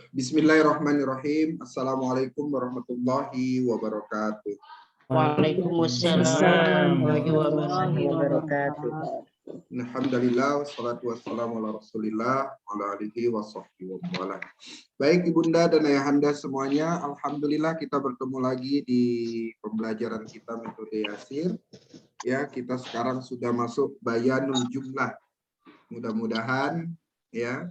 Bismillahirrahmanirrahim. Assalamualaikum warahmatullahi wabarakatuh. Waalaikumsalam warahmatullahi wabarakatuh. Alhamdulillah, wassalatu wassalamu ala rasulillah, ala alihi wa sahbihi wa wala. Baik ibunda dan ayahanda semuanya, alhamdulillah kita bertemu lagi di pembelajaran kita metode Yasir. Ya, kita sekarang sudah masuk bayanul jumlah. Mudah-mudahan ya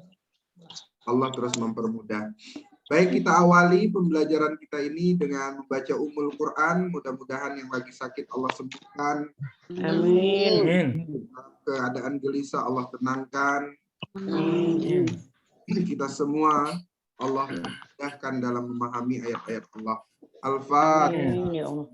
Allah terus mempermudah. Baik, kita awali pembelajaran kita ini dengan membaca Ummul Quran. Mudah-mudahan yang lagi sakit Allah sembuhkan. Amin. Keadaan gelisah Allah tenangkan. Amin. Kita semua Allah mudahkan dalam memahami ayat-ayat Allah. Al-Fatihah. Amin ya Allah.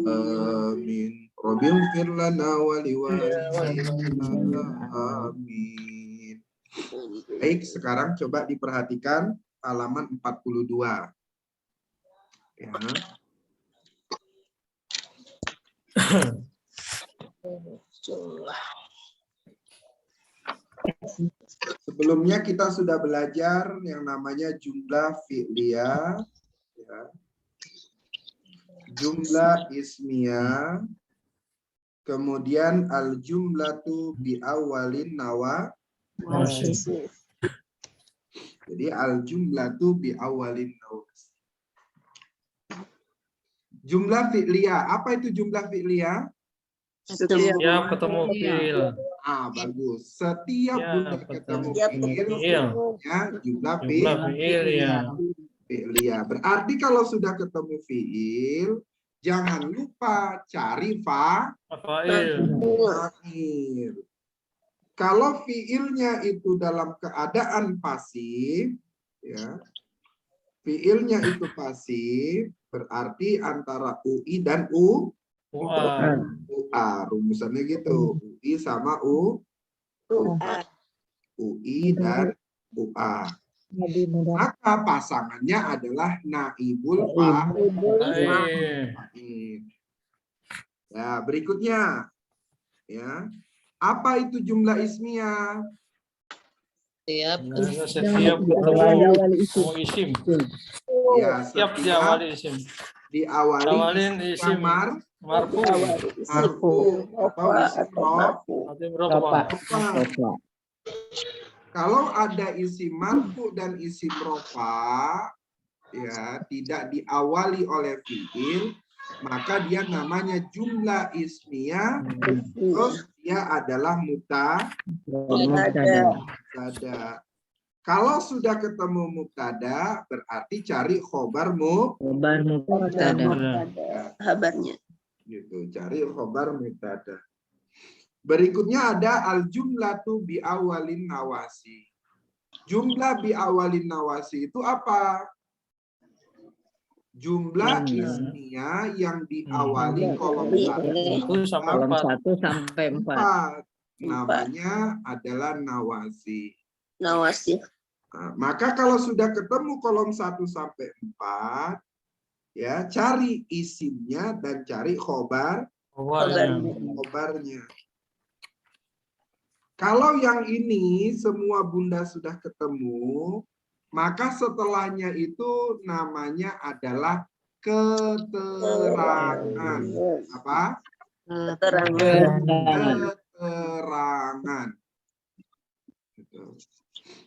Amin. Rabbil firlana waliwalidina. Amin. Baik, sekarang coba diperhatikan halaman 42. Ya. Sebelumnya kita sudah belajar yang namanya jumlah fi'liyah, ya. Jumlah ismiyah, kemudian al-jumlatu bi awalin nawasih. Jadi al-jumlatu bi awalin nawasih. Jumlah fi'liyah, apa itu jumlah fi'liyah? Setiap ketemu fi'il. Bagus. Setiap Ya, bunda ketemu fi'il, ya, jumlah fi'il ya. fi'liyah. Berarti kalau sudah ketemu fi'il, jangan lupa cari Fa'il. fa'il. Kalau fi'ilnya itu dalam keadaan pasif, ya, fi'ilnya itu pasif, berarti antara UI dan UA. Rumusannya gitu. UI sama UI dan UA. Maka pasangannya adalah naibul fa'il. Ya, berikutnya ya. Apa itu jumlah ismiyah? Setiap ketemu isim. Ya, Setiap diawali isim. Diawalin isim Marfu. Atau isim rofa. Kalau ada isim marfu dan isim rofa, ya, tidak diawali oleh fi'il, maka dia namanya jumlah ismiyah, terus dia adalah mubtada. Kalau sudah ketemu mubtada, berarti cari khobar mubtada. Kabarnya. Gitu, cari khobar mubtada. Berikutnya ada al-jumlatu bi awalin nawasi. Jumlah bi awalin nawasi itu apa? Jumlah ismiyah yang diawali kolom 1 sampai 4. Namanya adalah nawasi. Nah, maka kalau sudah ketemu kolom 1 sampai 4, ya, cari isimnya dan cari khobarnya. Kalau yang ini semua bunda sudah ketemu, maka setelahnya itu namanya adalah keterangan. Apa? Keterangan.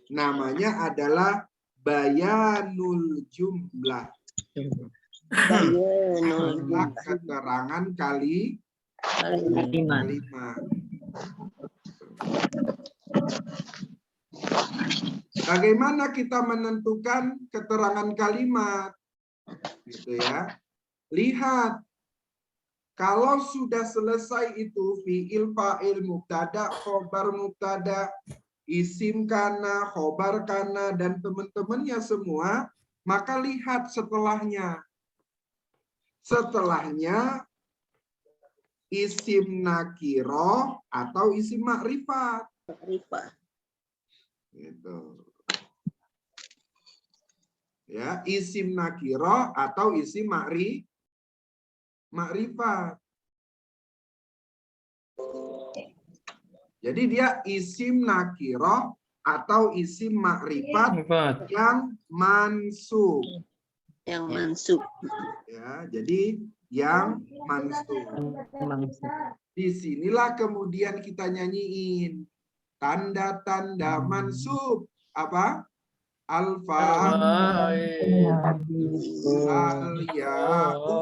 Namanya adalah bayanul jumlah. Keterangan kalimat. Bagaimana kita menentukan keterangan kalimat? Gitu ya. Lihat. Kalau sudah selesai itu fiil, fa'il, mubtada, khobar mubtada, isim kana, khobar kana, dan teman-temannya semua, maka lihat setelahnya. Setelahnya isim nakiroh atau isim makrifat. Makrifat. Gitu. Ya, isim nakiroh atau isim makrifat. Jadi dia isim nakiroh atau isim makrifat yang mansub. Yang mansub. Ya, jadi yang mansub. Disinilah kemudian kita nyanyiin tanda-tanda mansub apa? Alfa, al-ya'u,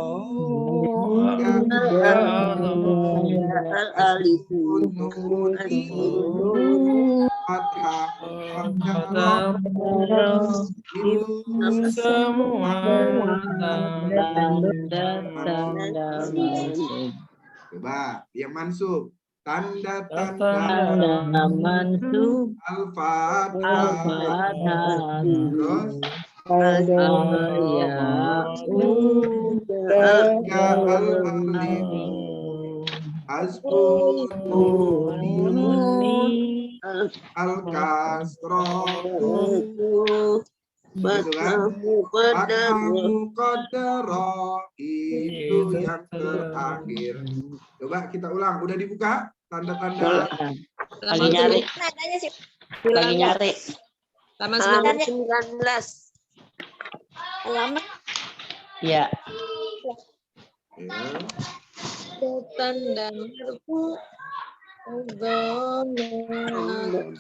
al-alifun, fathah, semua coba yang mansub tanda-tanda mansub al-fathah terus al-alif hasbun al-kasroh Fathamu qaddara itu yang terakhir. Coba kita ulang. Udah dibuka tanda-tanda? Lagi nyari. Lagi nyari. Halaman 19. Halaman. Iya. Ya. Tanda marfu.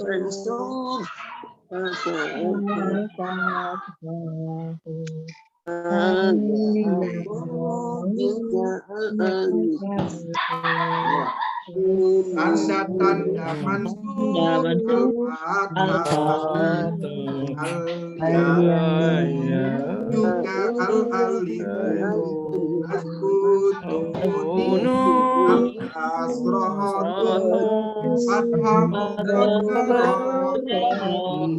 Mansub. Tanda-tanda mansub al-fathah al-ya juga al-alif hasbun al-kasroh fathah muqaddarah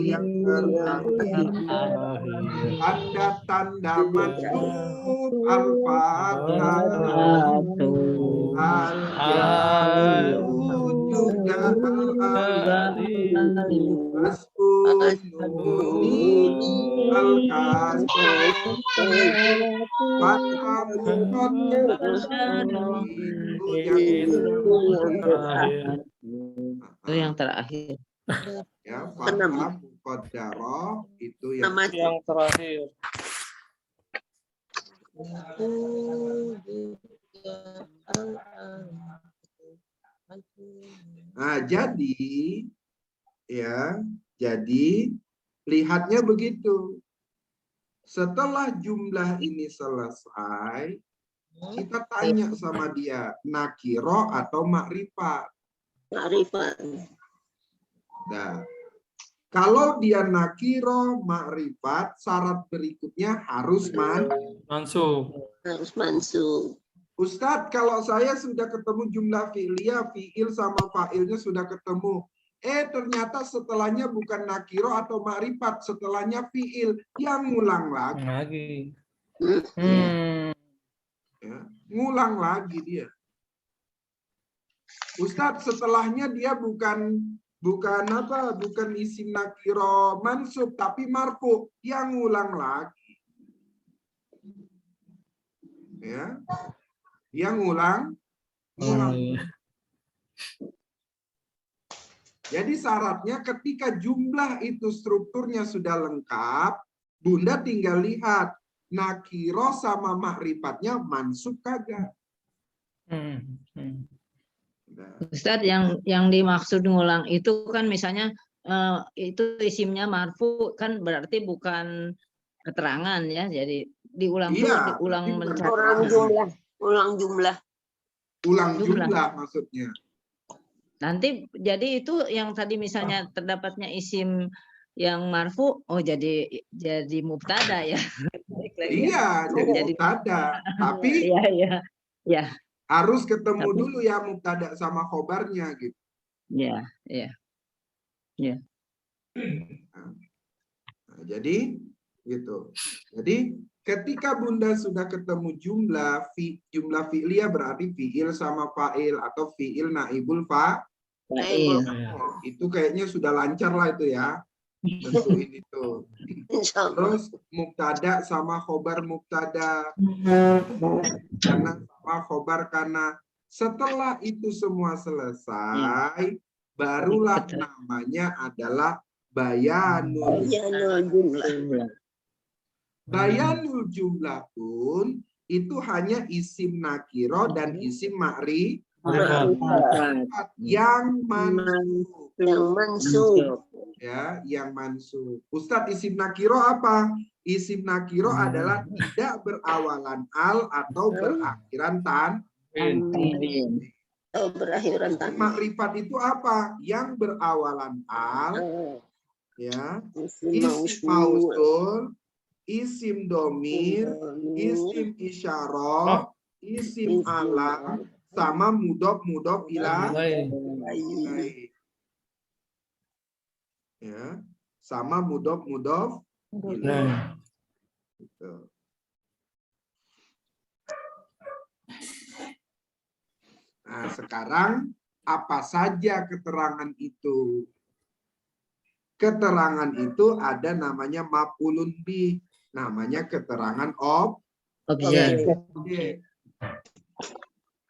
yang terakhir. Tanda-tanda mansub al-fathah al-ya juga al-alif hasbun al-kasroh fathah muqaddarah itu yang terakhir. Ya, fathah muqaddarah itu yang terakhir. Nah, jadi lihatnya begitu. Setelah jumlah ini selesai, kita tanya sama dia, nakiro atau makrifat? Makrifat. Nah, kalau dia nakiro makrifat, syarat berikutnya harus Mansub. Harus mansub. Ustadz, kalau saya sudah ketemu jumlah fi'liyah, fi'il sama fa'ilnya sudah ketemu. Ternyata setelahnya bukan nakiro atau makrifat, setelahnya fi'il, yang ngulang lagi. Ya, ngulang lagi dia. Ustadz, setelahnya dia bukan isim nakiro mansub, tapi marfu, yang ngulang lagi. Ya. Yang ngulang. Jadi syaratnya ketika jumlah itu strukturnya sudah lengkap, Bunda tinggal lihat nakiro sama makrifatnya mansub kagak. Ustadz, yang dimaksud ngulang itu kan misalnya itu isimnya marfu kan berarti bukan keterangan ya, jadi diulang Ulang jumlah maksudnya. Nanti jadi itu yang tadi misalnya terdapatnya isim yang marfu, oh jadi mubtada ya. Iya, jadi mubtada. Tapi ya. Harus ketemu Tapi- dulu ya mubtada sama khobarnya gitu. Ya, ya. Nah, jadi gitu. Jadi ketika Bunda sudah ketemu jumlah fi'liyah berarti fi'il sama fa'il atau fi'il naibul Fa'il. itu kayaknya sudah lancar lah itu ya. Tentuin itu. Insya Allah. Terus mubtada sama khobar mubtada karena sama khobar karena setelah itu semua selesai barulah namanya adalah bayanul. Bayanul jumlah. Bayanul jumlah pun itu hanya isim nakiro dan isim Ma'rifat. yang mansub. Yang mansub. Ya, yang mansub. Ustadz, isim nakiro apa? Isim nakiro adalah tidak berawalan al atau berakhiran tan. Oh, berakhiran Isim tanah. makrifat itu apa? Yang berawalan al, ya. Isim Isim mausul, isim domir, isim isyarah, isim alam, sama mudof ilah. Baik. Ya, sama mudof ilah. Gitu. Nah, sekarang apa saja keterangan itu? Keterangan itu ada namanya maf'ulun bih, namanya keterangan Objek. objek.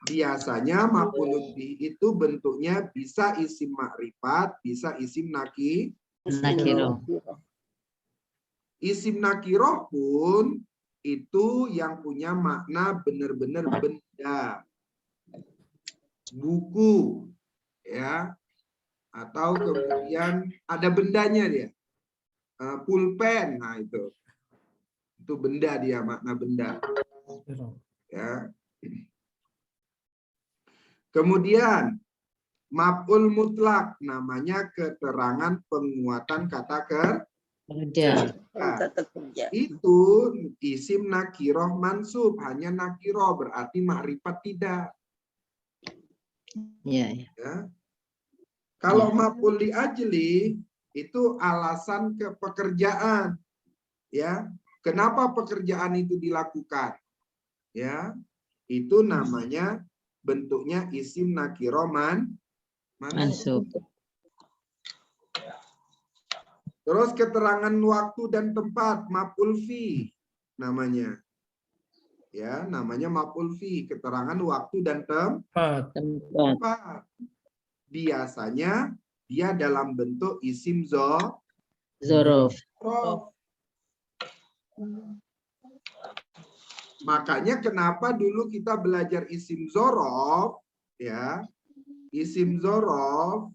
Biasanya maf'ulun bih itu bentuknya bisa isim makrifat, bisa isim Nakiro. Isim nakiroh pun itu yang punya makna benar-benar benda. Buku, ya, atau kemudian ada bendanya dia, pulpen, nah itu benda dia, makna benda, ya. Kemudian maf'ul mutlak namanya keterangan penguatan kata Kerja. Kata kerja. itu isim nakiroh mansub, hanya nakiroh berarti makrifat tidak. Ya, ya. Ya. Kalau maf'ul li ajli itu alasan ke pekerjaan, ya. Kenapa pekerjaan itu dilakukan? Ya, itu namanya bentuknya isim nakiro mansub. Terus keterangan waktu dan tempat maf'ul fi namanya. Ya, namanya maf'ul fi, keterangan waktu dan Tempat. tempat. Biasanya dia dalam bentuk isim Zorof. Makanya kenapa dulu kita belajar isim zorof, ya, isim zorof.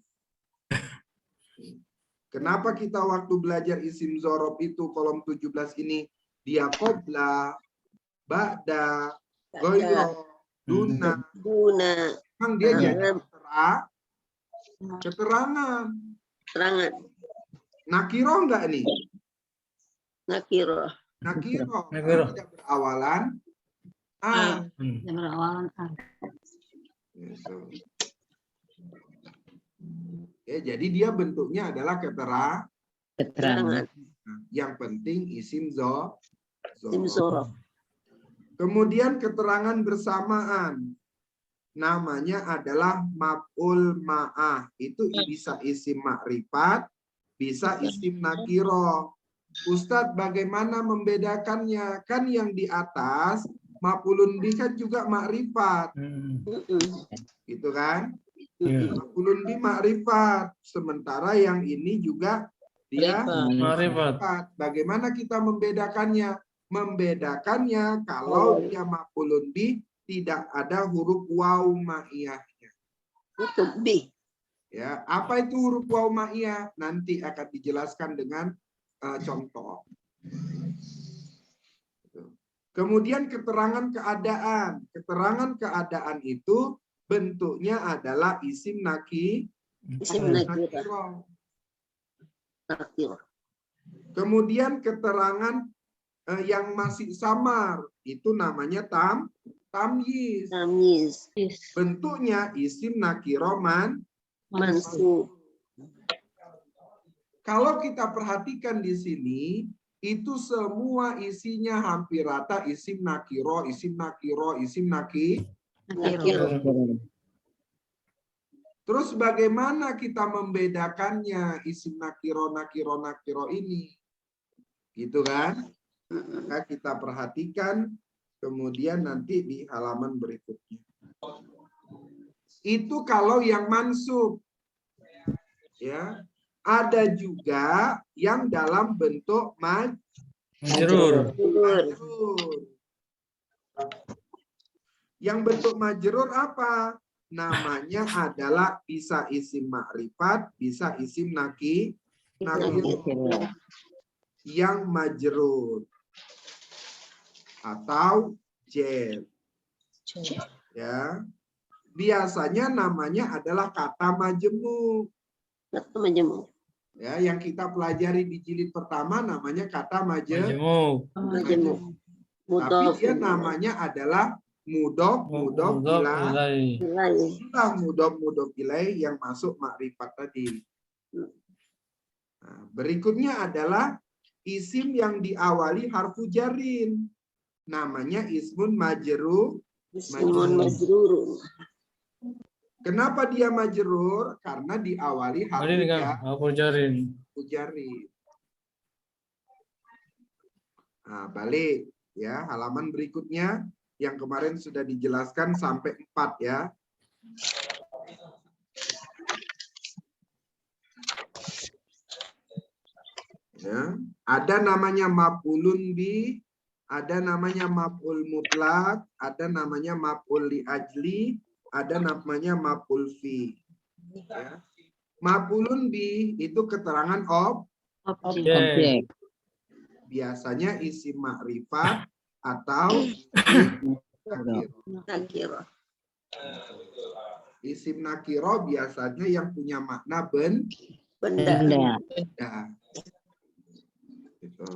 Kenapa kita waktu belajar isim zorof itu kolom 17 ini dia qobla, ba'da, goyro, duna. Memang dia jadi keterangan. Nakiro enggak nih? Nakiro. Nakiro. Nakiro. Tidak berawalan a. Gitu. Ya, jadi dia bentuknya adalah Keterangan. Nah, yang penting isim zorof. Isim zorof. Kemudian keterangan bersamaan namanya adalah maf'ul ma'ah. Itu bisa isim makrifat, bisa isim nakiro. Ustadz, bagaimana membedakannya? Kan yang di atas maf'ulun bih kan juga makrifat. Gitu kan? Maf'ulun bih makrifat. Sementara yang ini juga dia makrifat. Bagaimana kita membedakannya? Membedakannya kalau dia maf'ulun bih tidak ada huruf waw ma'iyahnya. Itu B. Ya, apa itu huruf waw ma'iyah? Nanti akan dijelaskan dengan contoh. Kemudian keterangan keadaan. Keterangan keadaan itu bentuknya adalah isim Isim nakiro. Kemudian keterangan yang masih samar itu namanya tamyiz. Tamyiz. Bentuknya isim nakiro Mansub. Kalau kita perhatikan di sini, itu semua isinya hampir rata isim nakiro, isim nakiro, isim Nakiro. Terus bagaimana kita membedakannya isim nakiro, nakiro, nakiro ini? Gitu kan? Maka kita perhatikan kemudian nanti di halaman berikutnya. Itu kalau yang mansub. Ya. Ada juga yang dalam bentuk Majrur. majrur. Yang bentuk majrur apa? Namanya adalah bisa isim makrifat, bisa isim nakir yang majrur atau jar. Ya. Biasanya namanya adalah kata majemuk. Kata majemuk. Ya, yang kita pelajari di jilid pertama namanya kata Majmuk. Majemuk. Tapi Mudhof. dia namanya adalah mudhof Ilai. mudhof ilaih yang masuk makrifat tadi. Nah, berikutnya adalah isim yang diawali harfu jarin. Namanya ismun majrur. Ismun majrur. Kenapa dia majrur? Karena diawali Mari dengan harfu jarin. jarin. Nah, balik ya, halaman berikutnya yang kemarin sudah dijelaskan sampai 4 ya. Ya, ada namanya maf'ulun bi, ada namanya maf'ul mutlak, ada namanya maf'ul li ajli, ada namanya maf'ul fi. Ya. Maf'ulun bi itu keterangan Objek. biasanya isim makrifat atau isim Nakiro. Isim nakiro biasanya yang punya makna benda. Gitu.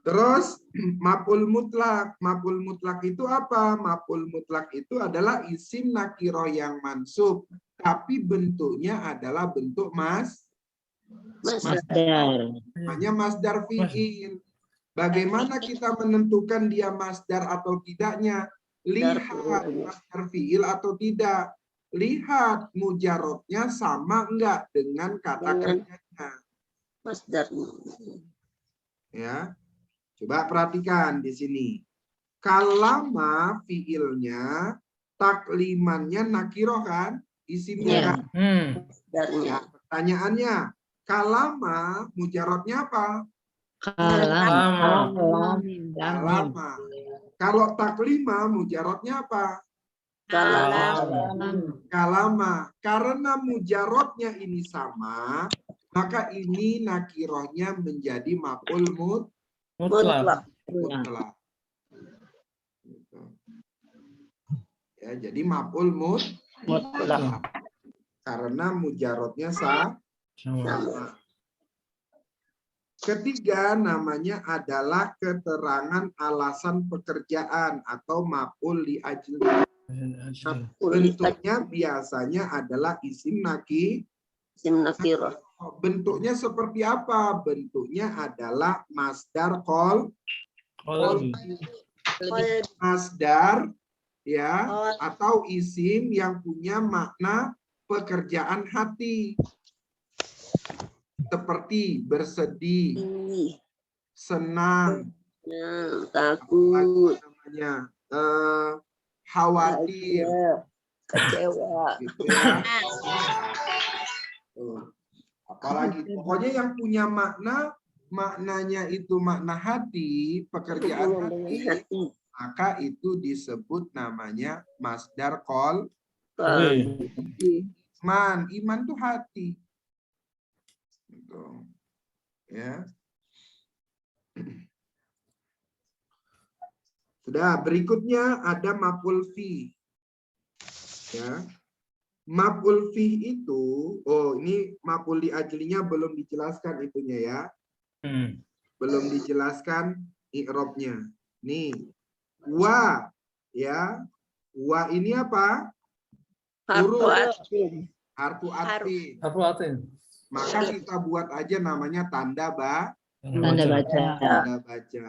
Terus maf'ul mutlak. Maf'ul mutlak itu apa? Maf'ul mutlak itu adalah isim nakiro yang mansub, tapi bentuknya adalah bentuk Masdar. namanya masdar fi'il. Bagaimana kita menentukan dia masdar atau tidaknya? Lihat masdar fi'il atau tidak. Lihat mujarotnya sama enggak dengan kata kerjanya. Masdarnya. Ya. Coba perhatikan di sini. Kalama fi'ilnya, taklimannya nakiroh kan? Isimnya kan? Masdarnya. Pertanyaannya, kalama mujarotnya apa? Lama. Kalama. Kalau taklima mujarotnya apa? Kalama. Karena mujarotnya ini sama, maka ini nakirohnya menjadi maf'ul Mutlak. mutlak. Ya, jadi maf'ul mutlak. Karena mujarotnya sama. Ketiga namanya adalah keterangan alasan pekerjaan atau maf'ul li ajli. Bentuknya biasanya adalah isim nakiro. Bentuknya seperti apa? Bentuknya adalah masdar masdar ya, atau isim yang punya makna pekerjaan hati. Seperti bersedih, senang, Takut, namanya khawatir, kecewa. gitu ya. Apalagi pokoknya yang punya maknanya itu makna hati, pekerjaan hati, maka itu disebut namanya masdar iman tuh hati. Gitu. Ya. Sudah, berikutnya ada maf'ul fi. Ya. Maf'ul fi itu, ini maf'ul li ajlinya belum dijelaskan itunya ya. Belum dijelaskan i'rabnya. Nih, wa Ya. Wa ini apa? Harfu Huruf. atfin. Harfu atfin. Harfu atin. Maka kita buat aja namanya tanda Tanda baca. tanda baca.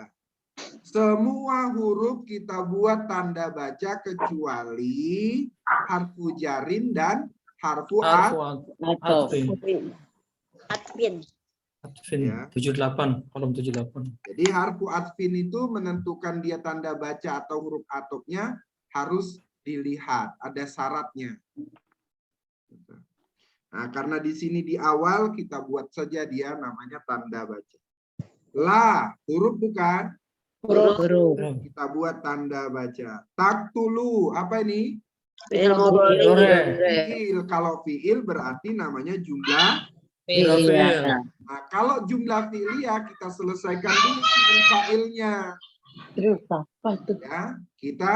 Semua huruf kita buat tanda baca kecuali harfu jarin dan harfu Harfu Atau atin. Atfin. Atfin. Ya. 78. Kolom 78. Jadi harfu atfin itu menentukan dia tanda baca atau huruf atofnya harus dilihat, ada syaratnya. Nah, karena di sini di awal kita buat saja dia namanya tanda baca. La, huruf bukan? huruf. Kita buat tanda baca. Taktulu, apa ini? Fi'il mudhari. Fi'il. Kalau fi'il berarti namanya jumlah. Iya. Nah, kalau jumlah fi'liyah kita selesaikan dulu fi'il fa'ilnya. Terus apa itu? Ya, kita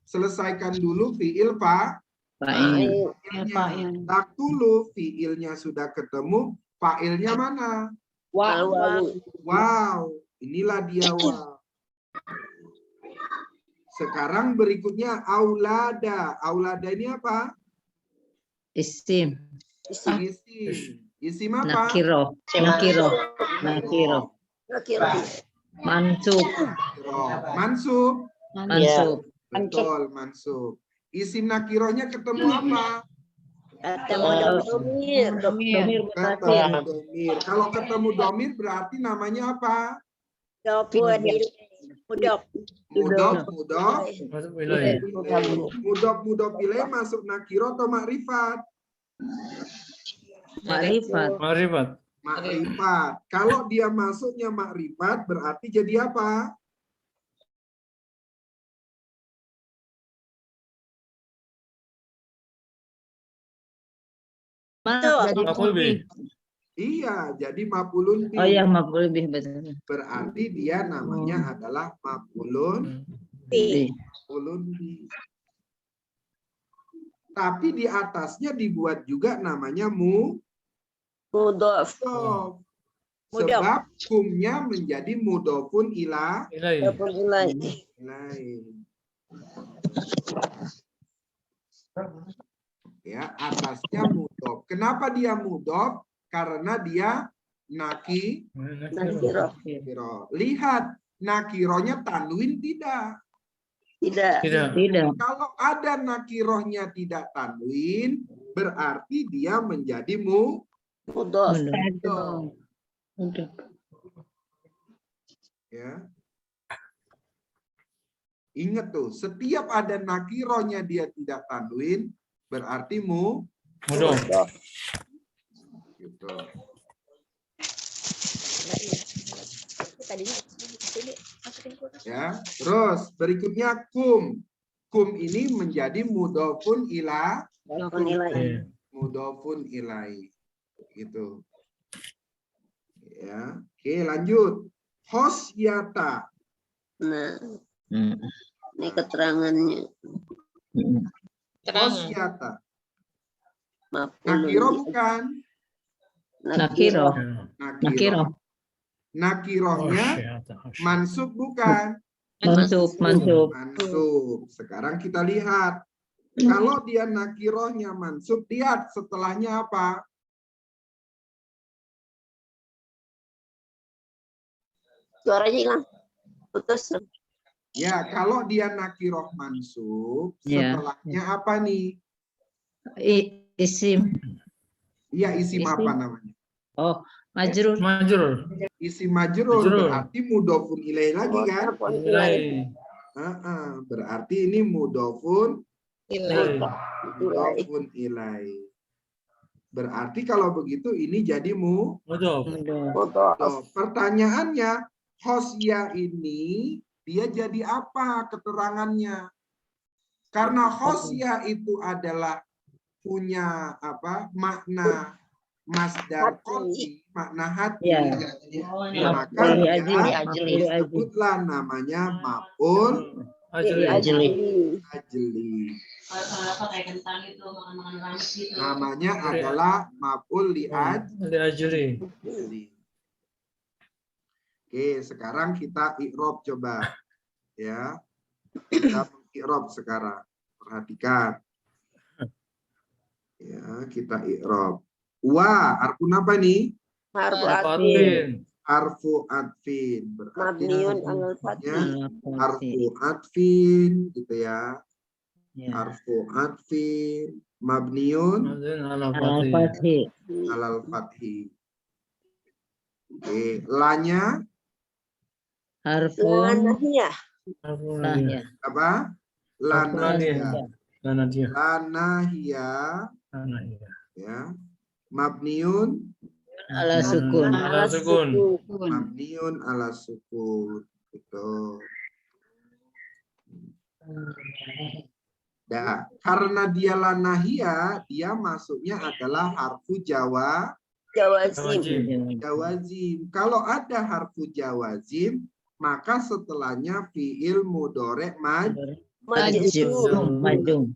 selesaikan dulu fi'il Fa'il. fa'ilnya. Taktulu fi'ilnya sudah ketemu, fa'ilnya mana? Al-wawu. Wow, inilah dia wow. Sekarang berikutnya aulada. Aulada ini apa? Isim. Isim. Isim apa? Nakiro. Nakiro. Mansub. Mansub. Mansub. Betul, mansub. Isim nakirohnya ketemu apa? Ketemu domir. Ketemu domir. Kalau ketemu domir berarti namanya apa? Mudop. Mudop. Masuk wilayah. Mudop ilaih masuk nakiro atau makrifat? Makrifat. Makrifat. Makrifat. Kalau dia masuknya makrifat berarti jadi apa? Jadi Maf'ul bih. Iya, jadi maf'ulun bih. Oh ya, maf'ul bih betul. Berarti dia namanya adalah maf'ulun Bih. bih. Tapi di atasnya dibuat juga namanya Mudhof. Sebab kumnya menjadi mudhofun Ilaih. ilaih. Ya, atasnya mudhof. Kenapa dia mudhof? Karena dia Nakiro. nakiro. Lihat, nakironya tanwin tidak. Tidak. Tidak. Kalau ada nakirohnya tidak tanwin, berarti dia menjadi Mudhof. ya. Ingat tuh, setiap ada nakirohnya dia tidak tanwin, berarti Mudhof. gitu. Ya, terus berikutnya kum. Kum ini menjadi mudhofun mudhofun ilai. Gitu. Ya, oke lanjut. Khosyata. Nah, ini keterangannya. Khosyata. Maf'ulun Nakiro bih. bukan? Nakiro. Nakiro. Nakirohnya mansub bukan? Mansub. Mansub. Sekarang kita lihat. Kalau dia nakirohnya mansub, lihat setelahnya apa? Suaranya hilang. Putus. Ya, kalau dia nakiroh mansub, Ya. setelahnya apa nih? Isim. Iya, isim Isim. apa namanya? Oh, majrur. Majrur. Isim majrur, Majrur. berarti mudhofun ilaih lagi kan? Ilaih. Berarti ini mudhofun Ilaih. ilaih. Berarti kalau begitu ini jadi Mudhof. Mudhof. Pertanyaannya, khosyah ini dia jadi apa keterangannya? Karena khosyah itu adalah punya apa? Makna masdar qalbi, makna hati. Ya. Maka dia disebutlah namanya maf'ul Ajli. ajli. Namanya adalah maf'ul Ajli. Oke, sekarang kita i'rab coba. Ya. Kita i'rab sekarang. Perhatikan. Ya, kita i'rab. Wa, harfu apa nih? Harfu Harfu atfin. atfin. Harfu atfin. Berarti Mabniun alal fathi. harfu atfin gitu ya. Ya. Harfu atfin mabniun Mabniun ala Al-Fathi. alal fathi. Oke, lanya Harfun. Lanahiyah. Nah, ya. apa? Lanahiyah. Lanahiyah. Lanahiyah. Lanahiyah ya. Mabniun Ala sukun. Ala sukun. mabniun ala sukun. Gitu. Nah, karena dia lanahiyah, dia masuknya adalah harfu Jawazim. jawazim. Kalau ada harfu jawazim, maka setelahnya fiil mudhari' Majzum. Majum.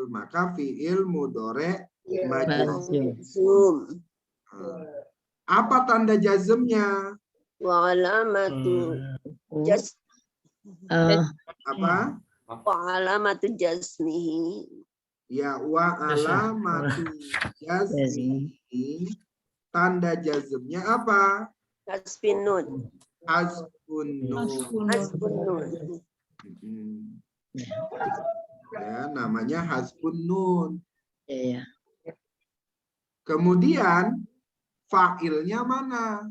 maka fiil mudhari' Majzum. Majzum. Apa tanda jazmnya? Wa alamatu jas Apa? wa alamatu jazmihi. Ya, wa alamatu jazmihi. Tanda jazmnya apa? Hasbun nun. Hasbun nun. Hasbun nun. Ya, namanya hasbun nun. Ya. Kemudian fa'ilnya mana?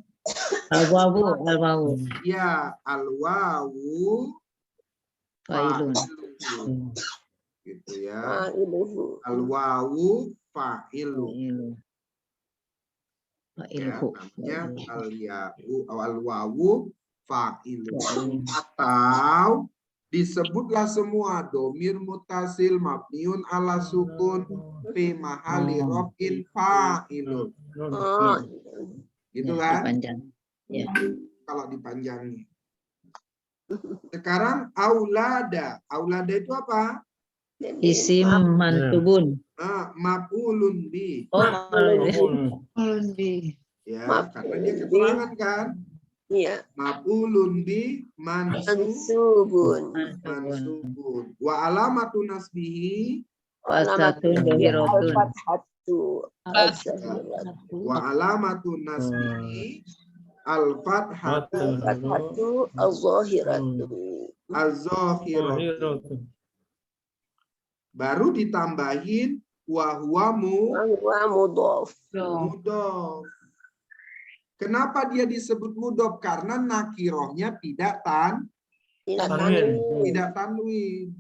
Al-wawu. Al-wawu. Ya, al-wawu Fa'ilun. fa'iluhu. Gitu ya. Fa'iluhu. Al-wawu fa'ilu. Ya, Fa'iluhu. namanya al-wawu fa'ilu. Atau disebutlah semua domir mutasil mabniun ala sukun fi mahali raf'in fa'ilun. Oh, Gitu Ya, kan? dipanjang. Ya. Kalau dipanjangi. Sekarang aulada. Aulada itu apa? jadi Isim mansubun. Maf'ulun bi. Oh, Ya, Maf'ulun karena dia bi. keterangan kan? Iya. Maf'ulun bi Mansubun. mansubun. Wa alamatu nasbihi Fastatun dohiratun. Al-fathatu. Al-zahiratu. wa alamatu nasbihi al-fathatu Al-fathatu. Al-zahiratu. az-zahiratu. Baru ditambahin wa huwa Wa mudhaf. mudhof. Kenapa dia disebut mudhof? Karena nakirohnya tidak Tanwin. tanwin.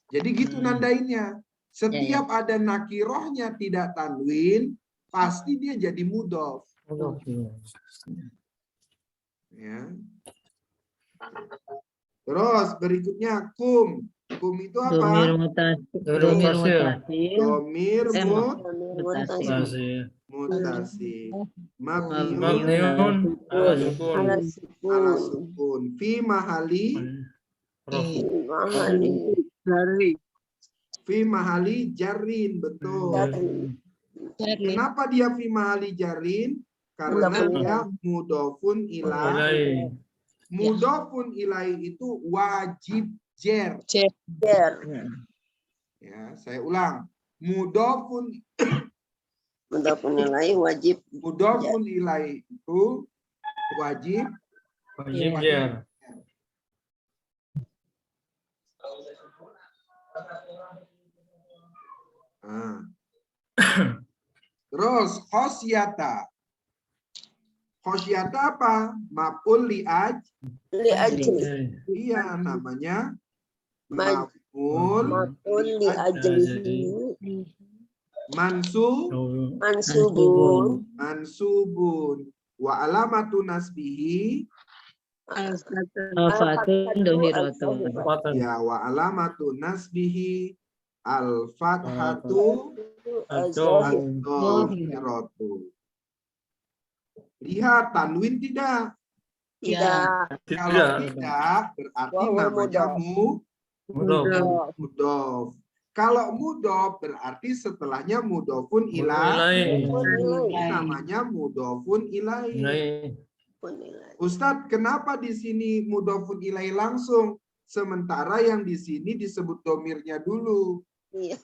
Jadi gitu nandainnya. Setiap ada nakirohnya tidak tanwin, pasti dia jadi mudhof. Ya. Terus berikutnya kum. Kum itu Domir apa? mutasil. Domir Mutasil. mutasil. Mabniun Mabniun ala sukun. Ala ala sukun. sukun. Fi mahali Mahali. fi mahali jarin, betul. Kenapa dia fi mahali jarin? Karena dia mudhofun ilai. Mudhofun ilai itu wajib jer. Jer. Ya, saya ulang. Mudhofun Mudhafun wajib. mudhofun ilai itu wajib Wajib jar. Terus khosyata. Khosyata apa? Maf'ul li Li'ajli. iya namanya Maj- maf'ul Maf'ul li'ajlihi. mansubun Mansubun. wa alamatu nasbihi Al-fatun dohiratun. ya wa alamatu nasbihi al-fathatu az-zahiratu. Lihat tanwin tidak? Tidak. Kalau tidak berarti Wa namanya Mudhof. mudhof. Kalau mudhof berarti setelahnya mudhofun ilai. Namanya mudhofun ilai. Ilai. Ustadz, kenapa di sini mudhofun ilai langsung? Sementara yang di sini disebut domirnya dulu. Iya.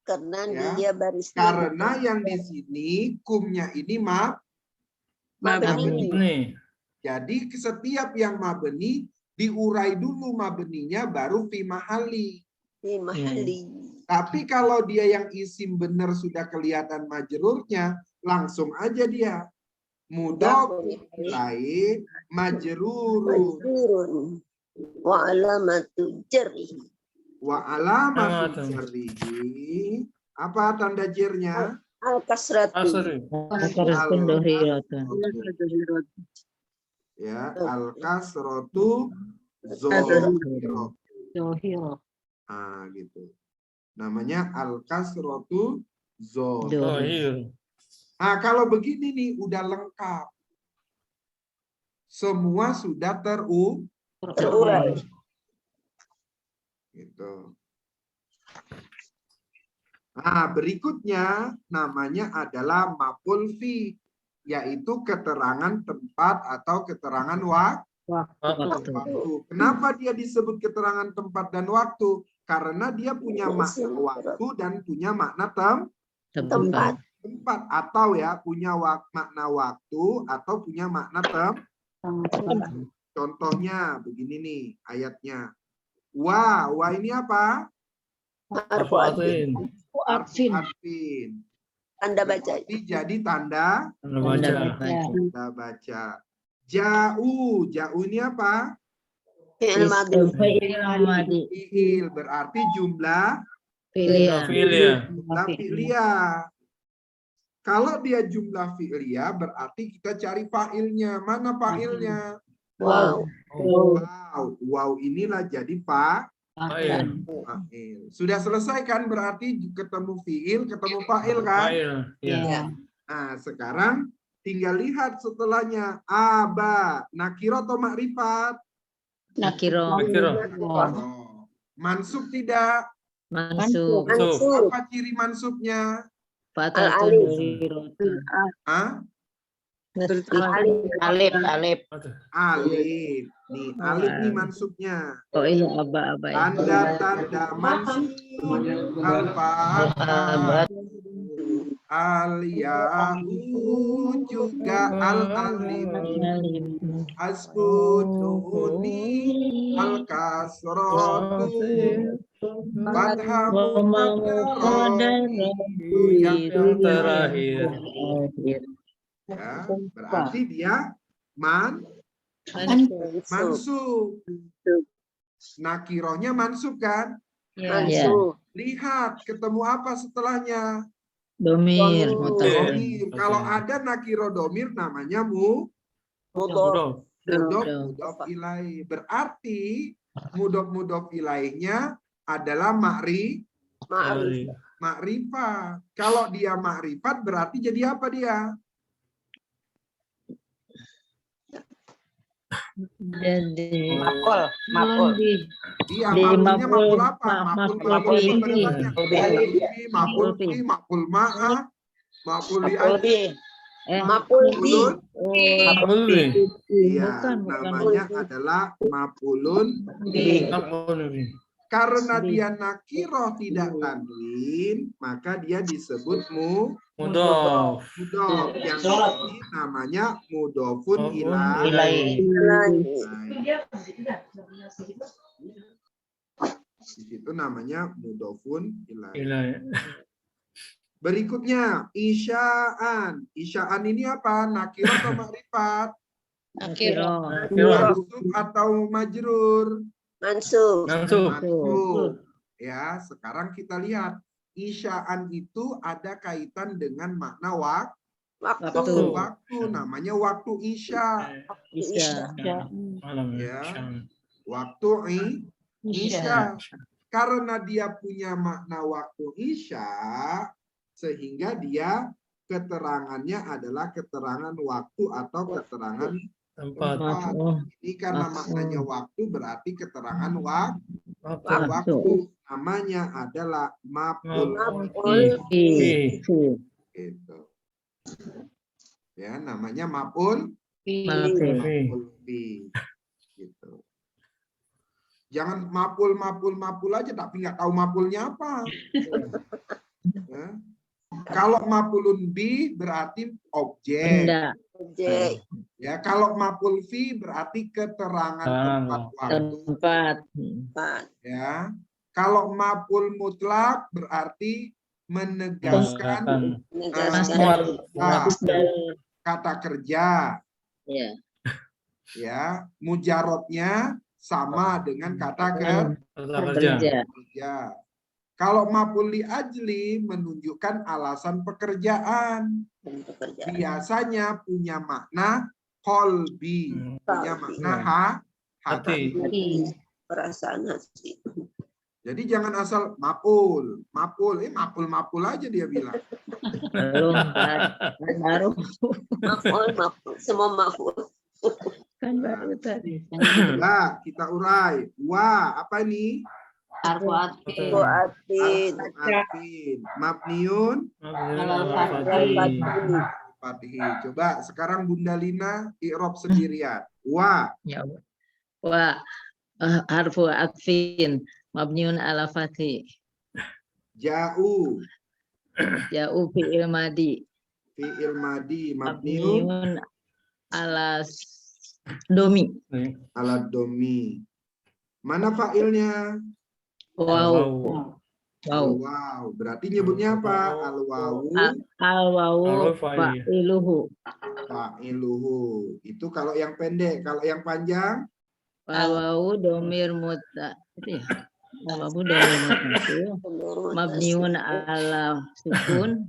Karena Ya. dia barisnya Karena yang di sini kumnya ini mabni. Ini. jadi setiap yang mabni diurai dulu mabninya baru fi mahali. Di mahali. Tapi kalau dia yang isim benar sudah kelihatan majrurnya, langsung aja dia mudhof ilaih majrurun Majrurun. Wa alamatu jarih. wa alamatu jarrihi. Apa tanda jirnya? Al-kasratu. Asri. Kasratun dohiratun. Ya, al-kasratu zohiro. Ah, gitu. Namanya al-kasratu zohiro. Oh, iya. Nah, kalau begini nih udah lengkap. Semua sudah Terurai. gitu. Nah, berikutnya namanya adalah maf'ul fi, yaitu keterangan tempat atau keterangan Waktu. waktu. Kenapa dia disebut keterangan tempat dan waktu? Karena dia punya makna waktu dan punya makna Tempat. tempat, atau ya punya makna waktu atau punya makna tempat. Contohnya begini nih ayatnya. Wa ini apa? Harfu adin. Atin. Arfin. Tanda baca. Berarti jadi tanda Baca. baca. Ja'u ini apa? Fi'il madhi. Fi'il berarti jumlah Filia. fi'liyah. Kalau dia jumlah fi'liyah berarti kita cari fa'ilnya. Mana fa'ilnya? Wow. Wow inilah jadi fa'il. Sudah selesai kan berarti ketemu fi'il, ketemu fa'il kan? Iya. Nah, sekarang tinggal lihat setelahnya. Aba, nakiro atau makrifat? Nakiro. Oh. Mansub tidak? Mansub. Mansub. Apa ciri mansubnya? Fatatun Al-alif. dohiratun. Hah? Alif. Alif. Alif. Nih, alif nih mansubnya. Oh iya, aba ya. Tanda-tanda mansub al-fatah, al-ya'u juga al-alif, hasbununi, al-kasratu, fathamu itu yang terakhir. ya, berarti dia mansub. Nakirohnya mansub kan? Mansub. Lihat ketemu apa setelahnya? Domir. Domir. Kalau ada nakiro domir namanya Mudhof. mudhof ilaih. Berarti mudhof ilaihnya adalah makrifat. Kalau dia makrifat berarti jadi apa dia? Jadi Makul. Iya, Di makulnya makul makul, apa? makul ini. Makul ma'a, makul Mapul bi. Iya, Bukan. namanya adalah maf'ulun karena dia nakiroh tidak tanwin, maka dia disebut Mudhof. mudhof. Yang ini namanya mudhofun ilaih. Di situ namanya mudhofun ilaih. Berikutnya isya'an. Isya'an ini apa? Nakirah atau makrifat? Nakiro. Mansub atau majrur? Mansub. Mansub. Ya, sekarang kita lihat isya'an itu ada kaitan dengan makna Waktu. waktu. Namanya waktu isya. Isya. Malam Ya. ya. Waktu isya. Karena dia punya makna waktu isya, sehingga dia keterangannya adalah keterangan waktu atau keterangan Tempat. tempat. Ini karena maknanya waktu berarti keterangan waktu. Namanya adalah maf'ul gitu. Ya, namanya maf'ul fi gitu. Jangan mapul aja tapi nggak tahu mapulnya apa. Ya. Kalau mapulun bi berarti objek. Benda. Objek. Ya, kalau mapul fi berarti keterangan tempat waktu. Tempat. Tempat. Ya. Kalau mapul mutlak berarti menegaskan Menegaskan. kata kerja. Ya. Ya, mujarotnya sama dengan kata Kerja. kerja. Kalau mapul li ajli menunjukkan alasan pekerjaan. Pekerjaan. Biasanya punya makna kolbi, punya makna hati. Perasaan hati. Jadi jangan asal mapul aja dia bilang. Belum. Baru. Maf'ul. Semua maf'ul. Kan baru tadi. Nah, kita urai. Wa, apa ini? Harfu atfin. Buatin. Arfin. Mabniun. Fatih. Coba sekarang Bunda Lina i'rab sendirian. Wa. Ya. Wa harfu atfin mabniun ala fathi. Ja'u. Ja'u fi'il madi. Fi'il madi. Mabniun. Mabniun ala domi. Ala domi. Mana fa'ilnya? Wow. Wow. Wow. Berarti nyebutnya apa? Al-wawu. Al-wawu fa'iluhu. Fa'iluhu. Itu kalau yang pendek. Kalau yang panjang? Al-wawu domir muta. Itu ya. Al-wawu domir mutasil. Mabniun ala sukun.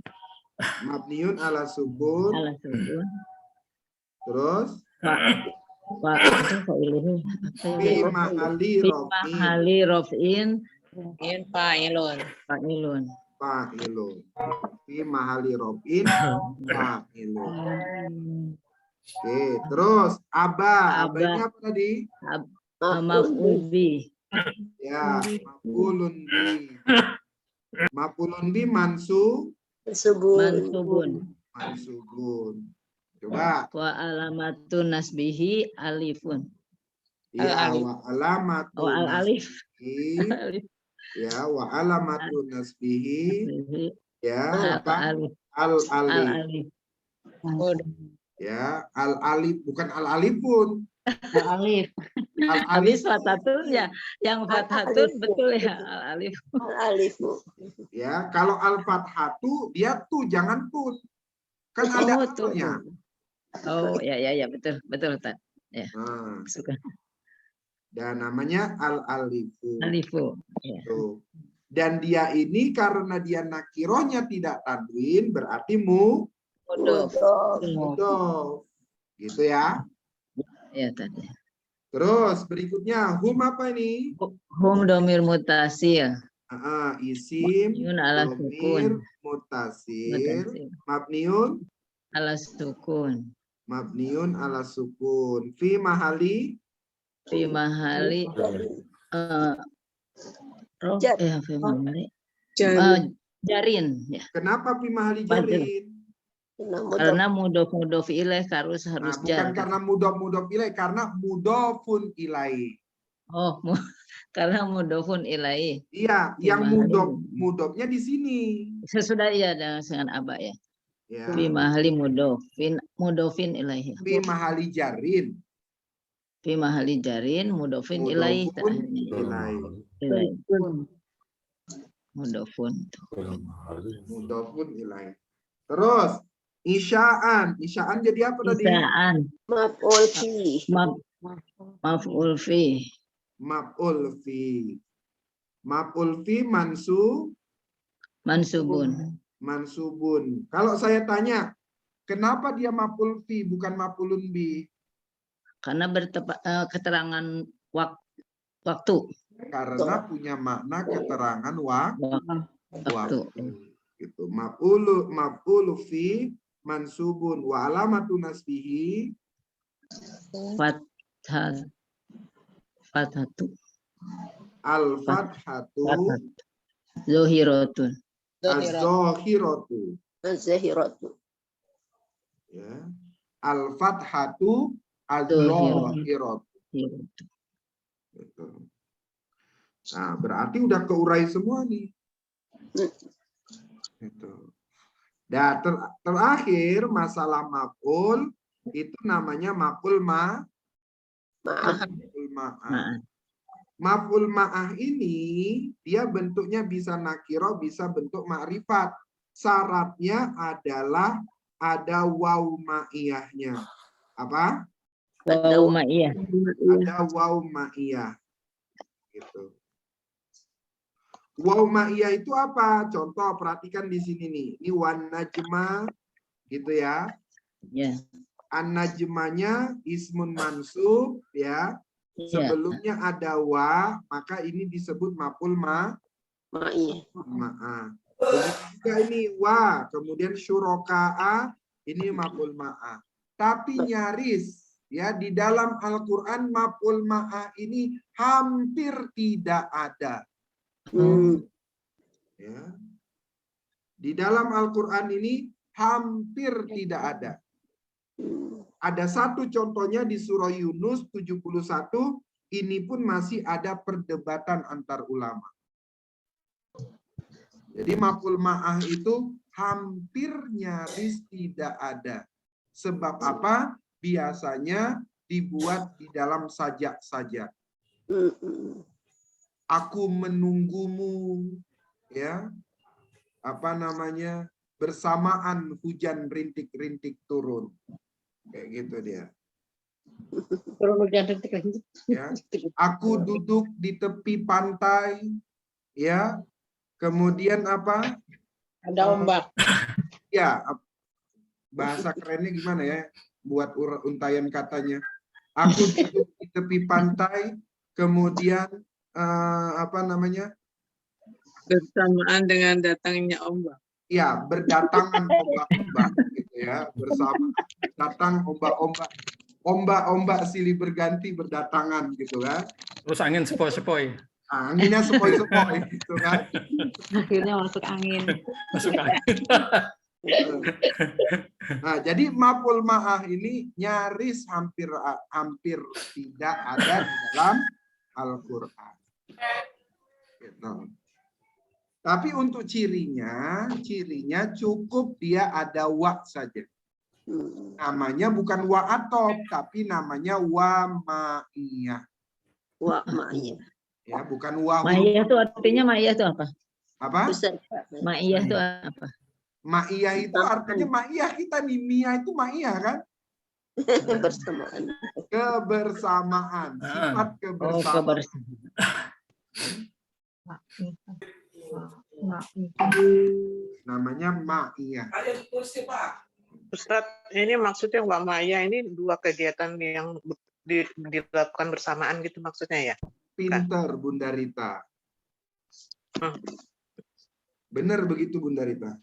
Mabniun ala sukun. Ala sukun. Terus? Itu fa'iluhu. Fi mahali rofin. Mahali rofin. In fa'ilun. Fa'ilun. Fa'ilun. Fi mahali rofin. Fa'ilun. Oke, terus aba. Abanya apa tadi? Maf'ul bi. Ya, maf'ulun bi. Maf'ulun bi Mansubun. mansubun. Coba. Wa alamatu nasbihi alifun. Ya, wa alamatu Oh, al-alif. nasbihi. Ya, wa alamatu nasbihi. Ya, apa? Alif. Al-alif. Alif. Ya, al-alif bukan al-alifun. Alif. Habis fatatun ya, yang fatatun betul ya al-alif. Alifu. Ya, kalau al-fathatu dia tuh jangan tun. Kan ada tuh. alnya. Oh, ya betul Tad. Ya. Nah, Suka. dan namanya al-alifu. Alifu. Ya. Tuh. Dan dia ini karena dia nakirohnya tidak tanwin berarti Mudhof. mudhof. Gitu ya. Ya tadi. Terus berikutnya hum apa ini? Hum domir mutasil. Isim Mabniun ala domir sukun. mutasil mabniun Ala sukun. mabniun ala sukun fi mahali Fi mahali fi mahali jarin ya. kenapa fi mahali jarin? Karena mudhof ilaih harus Nah, bukan jar. karena mudhof ilaih, karena mudhofun ilaih. Oh, karena mudhofun ilaih. Iya, yang mudhofnya di sini. Sesudah iya dengan aba ya. Ya. Fi mahali mudhofin ilaih. Fi mahali jarin. Fi mahali jarin mudhofin ilaih. Mudhofun ilaih. Mudhofun. Mudhofun ilaih. Terus isya'an jadi apa tadi? Isya'an. Maf'ul fi. Maf'ul fi. Maf'ul fi. Maf'ul fi mansubun. Kalau saya tanya, kenapa dia maf'ul fi bukan maf'ulun bi? Karena keterangan waktu. Karena punya makna keterangan waktu. Gitu. Maf'ulu fi mansubun wa alamatu nasbihi fathatu. Al-fathatu Zohiratun. az-zahiratu. Az-zahiratu. Ya. Al-fathatu az-zahiratu. Gitu. Nah, berarti udah keurai semua nih. Gitu. Dan terakhir masalah maf'ul itu namanya maf'ul Maaf. maf'ul ma'ah. Maf'ul ma'ah ini dia bentuknya bisa nakiro, bisa bentuk ma'rifat. Syaratnya adalah ada waw ma'iyahnya. Apa? Waw ma'iyah. Ada waw ma'iyah. Gitu. Waw ma'iyah itu apa? Contoh, perhatikan di sini nih. Ini wan najma gitu ya. Ya. An-najmanya ismun mansub ya. Sebelumnya ada wa, maka ini disebut maf'ul Ma'iyah. ma'ah. Begitu juga ini wa, kemudian syuroka'a, ini maf'ul ma'ah. Tapi nyaris ya di dalam Al-Qur'an maf'ul ma'ah ini hampir tidak ada. Ya. Di dalam Al-Qur'an ini hampir tidak ada. Ada satu contohnya di surah Yunus 71, ini pun masih ada perdebatan antar ulama. Jadi maf'ul ma'ah itu hampir nyaris tidak ada. Sebab apa? Biasanya dibuat di dalam sajak saja. Aku menunggumu, ya, apa namanya, bersamaan hujan rintik-rintik turun. Kayak gitu dia. Ya. Aku duduk di tepi pantai, ya. Kemudian apa? Ada ombak. Ya, bahasa kerennya gimana ya? Buat untayan katanya. Aku duduk di tepi pantai, kemudian apa namanya? Bersamaan dengan datangnya ombak. Ya, berdatangan ombak-ombak gitu ya, bersama datang ombak-ombak. Ombak-ombak silih berganti berdatangan gitu kan. Terus angin sepoi-sepoi. Anginnya sepoi-sepoi gitu kan. Akhirnya masuk angin. Masuk angin. Nah, jadi maf'ul ma'ah ini nyaris hampir tidak ada di dalam Al-Qur'an. Gitu. Tapi untuk cirinya cukup dia ada wa saja. Namanya bukan wa atob, tapi namanya wa ma'iyah. Wa ma'iyah. Ya, bukan wa. Ma'iyah itu artinya ma'iyah itu apa? Apa? Ma'iyah itu apa? Ma'iyah itu artinya ma'iyah kita nih, miyah itu ma'iyah kan? Bersamaan. Kebersamaan, sifat kebersamaan. Namanya ma'iyah. Ustaz, ini maksudnya Mbak Maya ini dua kegiatan yang dilakukan bersamaan gitu maksudnya ya? Pinter Bunda Rita. Benar begitu Bunda Rita.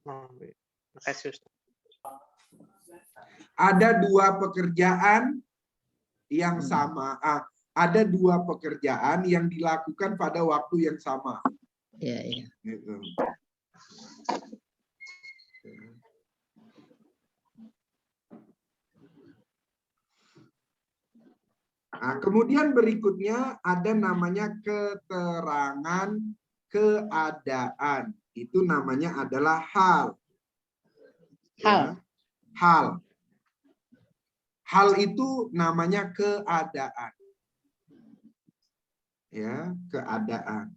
Terima kasih Ustaz. Ada dua pekerjaan yang sama. Ada dua pekerjaan yang dilakukan pada waktu yang sama. Iya, iya. Gitu. Nah, kemudian berikutnya ada namanya keterangan keadaan. Itu namanya adalah hal. Ya. Hal. Hal itu namanya keadaan. Ya, keadaan.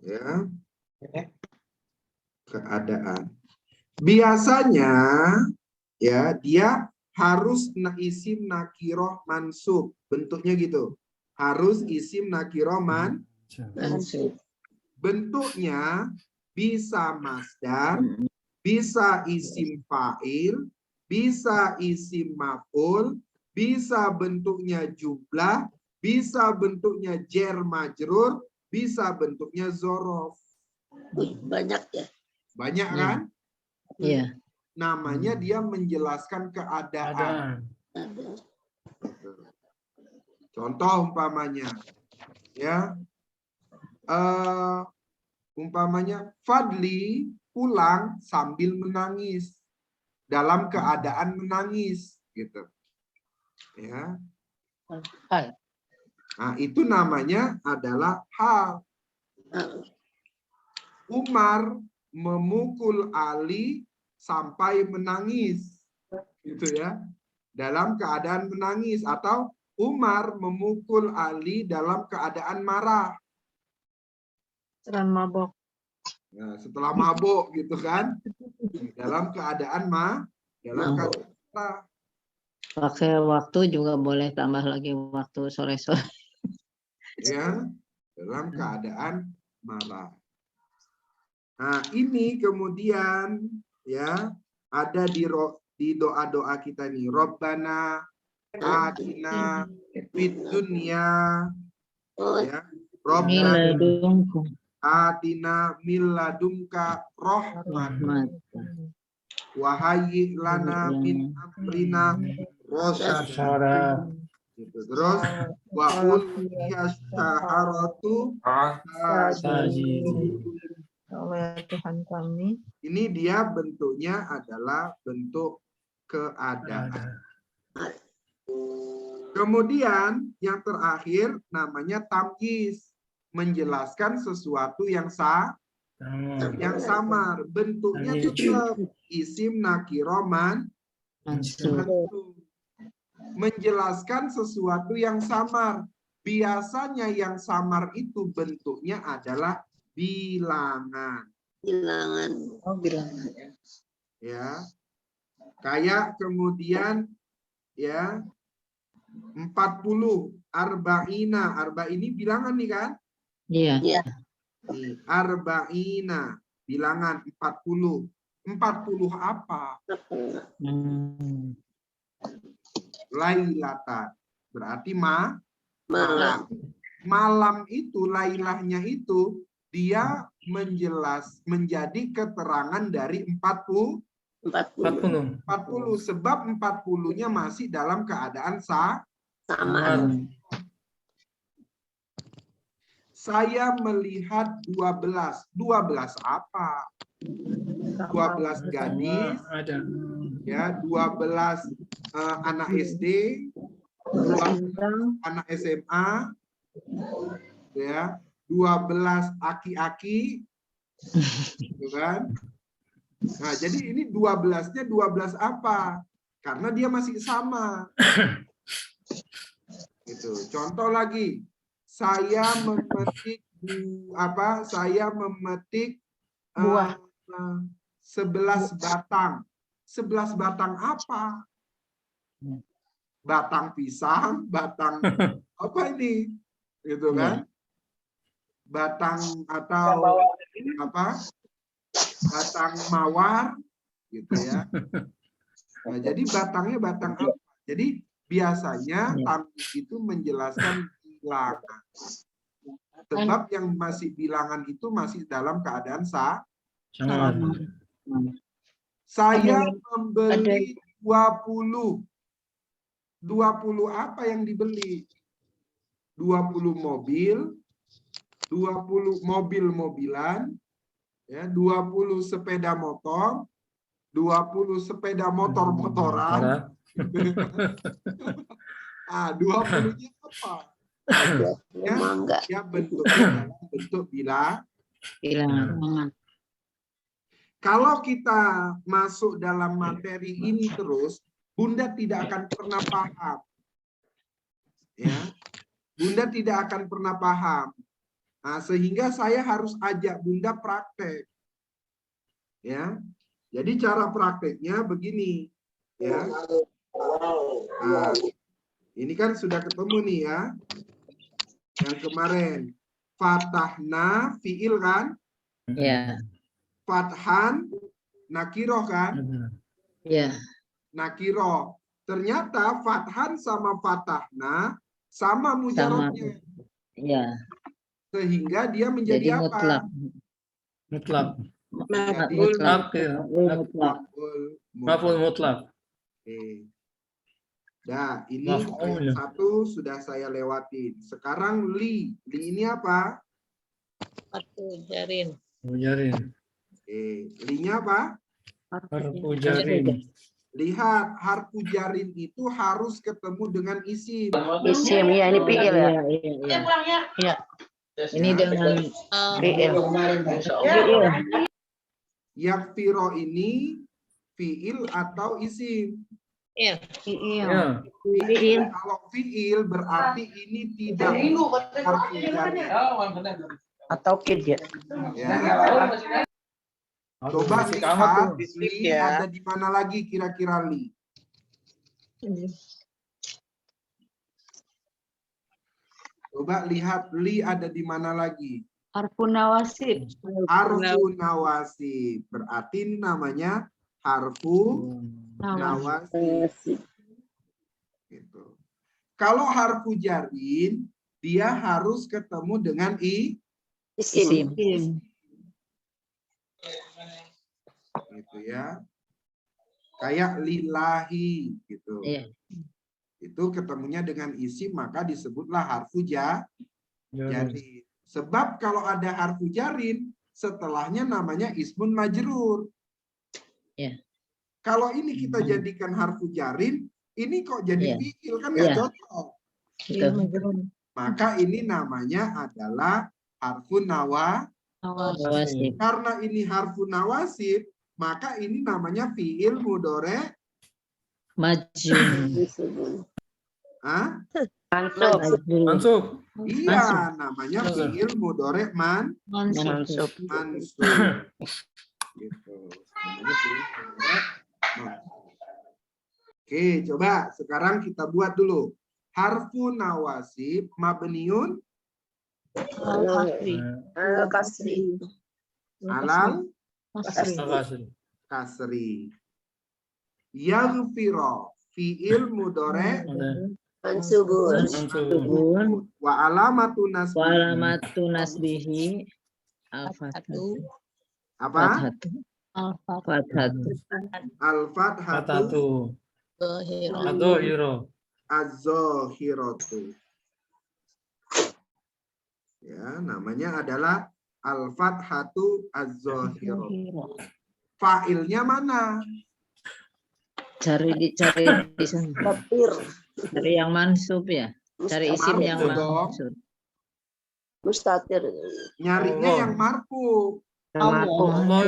Ya. Keadaan. Biasanya ya dia harus isim nakiroh mansub, bentuknya gitu. Harus isim nakiroh mansub. Bentuknya bisa masdar, bisa isim fa'il, bisa isim maf'ul, bisa bentuknya jumlah, bisa bentuknya jar majrur, bisa bentuknya zorof. Banyak ya. Banyak kan? Iya. Namanya dia menjelaskan keadaan. Contoh umpamanya, ya, umpamanya Fadli pulang sambil menangis, dalam keadaan menangis, gitu. Ya. Nah, itu namanya adalah hal. Umar memukul Ali sampai menangis. Gitu ya. Dalam keadaan menangis, atau Umar memukul Ali dalam keadaan marah. Setelah mabok. Nah, setelah mabuk gitu kan. Dalam keadaan dalam keadaan marah. Pakai waktu juga boleh tambah lagi waktu sore-sore. Ya, dalam keadaan marah. Nah, ini kemudian ya ada di doa-doa kita nih. Rabbana atina fid dunya, ya. Rabbana Miladunku atina min ladunka rahmatan wa hayyi lana min amrina rasyada. Gitu. Terus wa ulqiya syaharatu sajidin. Ya Tuhan kami. Ini dia bentuknya adalah bentuk keadaan. Kemudian yang terakhir namanya tamyiz, menjelaskan sesuatu yang samar. Bentuknya tetap isim nakiroman mansub. menjelaskan sesuatu yang samar. Biasanya yang samar itu bentuknya adalah bilangan. Bilangan. Oh, bilangan. Ya. Kayak kemudian ya 40 arba'ina. Arba'ini bilangan nih kan? Iya. Ya. Nih, arba'ina bilangan 40. 40 apa? Hmm. Lailatan. Berarti Malam. malam itu, lailahnya itu dia menjadi keterangan dari 40 40. sebab 40-nya masih dalam keadaan Sama. Saya melihat 12. 12 apa? 12 gadis, Ada. ya, 12 anak SD, 12 anak SMA, ya, 12 aki-aki, gitu kan? Nah, jadi ini 12-nya 12 apa? Karena dia masih sama. Gitu. Contoh lagi, saya memetik Saya memetik Buah. 11 batang. 11 batang apa? Batang pisang, batang apa ini? Gitu kan? Batang atau apa? Batang mawar gitu ya. Nah, jadi batangnya batang apa? Jadi biasanya tamyiz itu menjelaskan bilangan. Sebab yang masih bilangan itu masih dalam keadaan Sangat. saya membeli 20. 20 apa yang dibeli? 20 mobil, 20 mobil-mobilan, ya, 20 sepeda motor, 20 sepeda motor-motoran. 20-nya apa? Ya, ya bentuknya dalam bentuk Bilangan. Kalau kita masuk dalam materi ini terus, Bunda tidak akan pernah paham. Ya. Bunda tidak akan pernah paham. Nah, sehingga saya harus ajak Bunda praktek. Ya. Jadi cara prakteknya begini, ya. Nah, ini kan sudah ketemu nih ya. Yang kemarin fatahna fiil kan? Ya. Fathan nakiroh kan? Ya. Nakiroh. Ternyata fathan sama fatahna sama mujarabnya. Ya. Sehingga dia menjadi Jadi apa? Mutlak. Jadi Mutlak. maf'ul Mutlak. Oke. Nah, ini Maf'ul. ayat 1 sudah saya lewatin. Sekarang li. Li ini apa? Ujarin. Li-nya apa? Ujarin. Lihat, harfu jarin itu harus ketemu dengan isim. Isim, ya ini fiil ya. Iya. Iya. Ini dengan Fiil. fiil. Yakfiro ini fiil atau isim? Iya. Fiil. Kalau fiil berarti ini tidak harfu jarin. Atau kid ya. Ya. Aduh, Coba berisik amat lihat, tuh. Li ada di mana lagi kira-kira Li? Coba lihat Li ada di mana lagi? Harfun nawasib. Harfu nawasib. Berarti ini namanya harfu nawasib. Gitu. Kalau harfu jarin, dia harus ketemu dengan Isim. gitu ya. Kayak lillahi gitu. Iya. Itu ketemunya dengan isim maka disebutlah harfu jarin. Sebab kalau ada harfu jarin setelahnya namanya ismun majrur. Iya. Kalau ini kita jadikan harfu jarin, ini kok jadi Iya. fiil kan nggak Iya. cocok. Betul. Maka ini namanya adalah harfu Nawasib. Karena ini harfu nawasib, maka ini namanya fiil mudore. Maju. Hah? Mansub. Iya, namanya fiil mudore Mansub. mansub. Gitu. Namanya fiil mudore mansub. Oke, coba sekarang kita buat dulu. Harfu nawasib mabniun Al-Kasri. alal Makasih. kasri. Yaghfiro fiil mudore Mansubun. Subun. wa alamatu nasbi. Walamatu nasbihi. Al-Fathatu. Apa? Fathatu. Al-fathatu Fatatu. Atau hero. az-zahiratu. Ya, namanya adalah al-fathatu az-zahiratu. Fa'ilnya mana? Cari di sana. Kafir. Cari yang mansub ya. Cari isim yang Marfu dong. mansub. Mustatir. Nyarinya Allah. yang marfu. Allah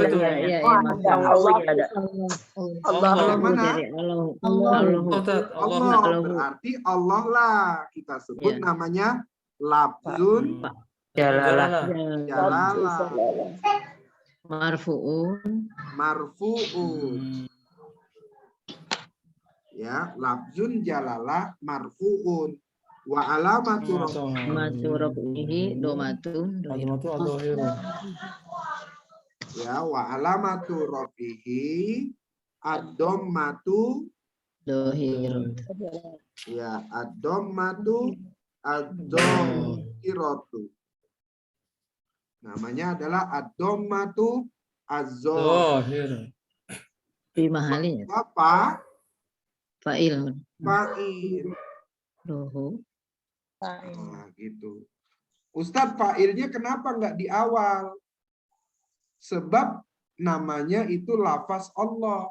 itu. Iya, Allah ada. Allah. Yang mana? Dari Allah. Allah. Berarti Allah lah kita sebut Ya. namanya labzun Jalalah. jalalah Marfu'un. marfu'un. Ya, labzun jalalah marfu'un. Wa alamatu Masurabihi domatun. Azmatu atau hero. ya wa alamatu rafihi ad-dhammatu Dohir. ya ad-dhammatu ad-dhahiratu. Namanya adalah ad-dhammatu az-zahiratu. Oh, hero. Fi mahali ya. Apa? Fa'il. Fa'il. Dohu. Nah, gitu. Ustadz, fa'ilnya kenapa nggak di awal? Sebab namanya itu lafaz Allah.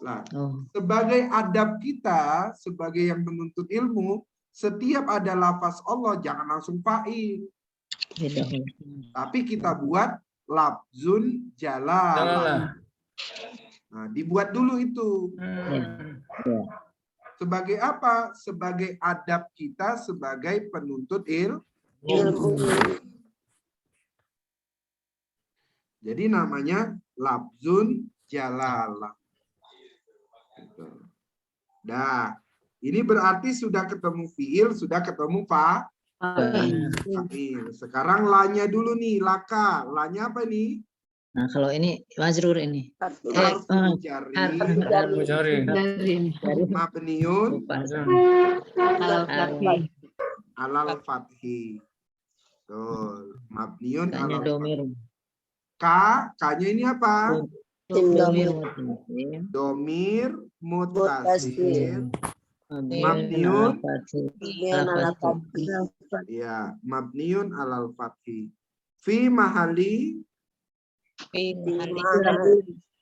Nah, Oh. sebagai adab kita, sebagai yang menuntut ilmu, setiap ada lafaz Allah jangan langsung fa'il. Beda. Tapi kita buat labzun jalalah. Nah, dibuat dulu itu. Sebagai apa? Sebagai adab kita sebagai penuntut ilmu. Jadi namanya labzun jalalah. Gitu. Nah, ini berarti sudah ketemu fiil, sudah ketemu fa'il. Sekarang lanya dulu nih, laka. Lanya apa nih? Nah, kalau ini majrur ini. Harfu jari, mabniun alal fathi. Tuh, mabniun Kanya alal domir. K-nya ini apa? Domir. Domir mutasil. Mabniun. Ya, mabniun alal fathi. Fi mahali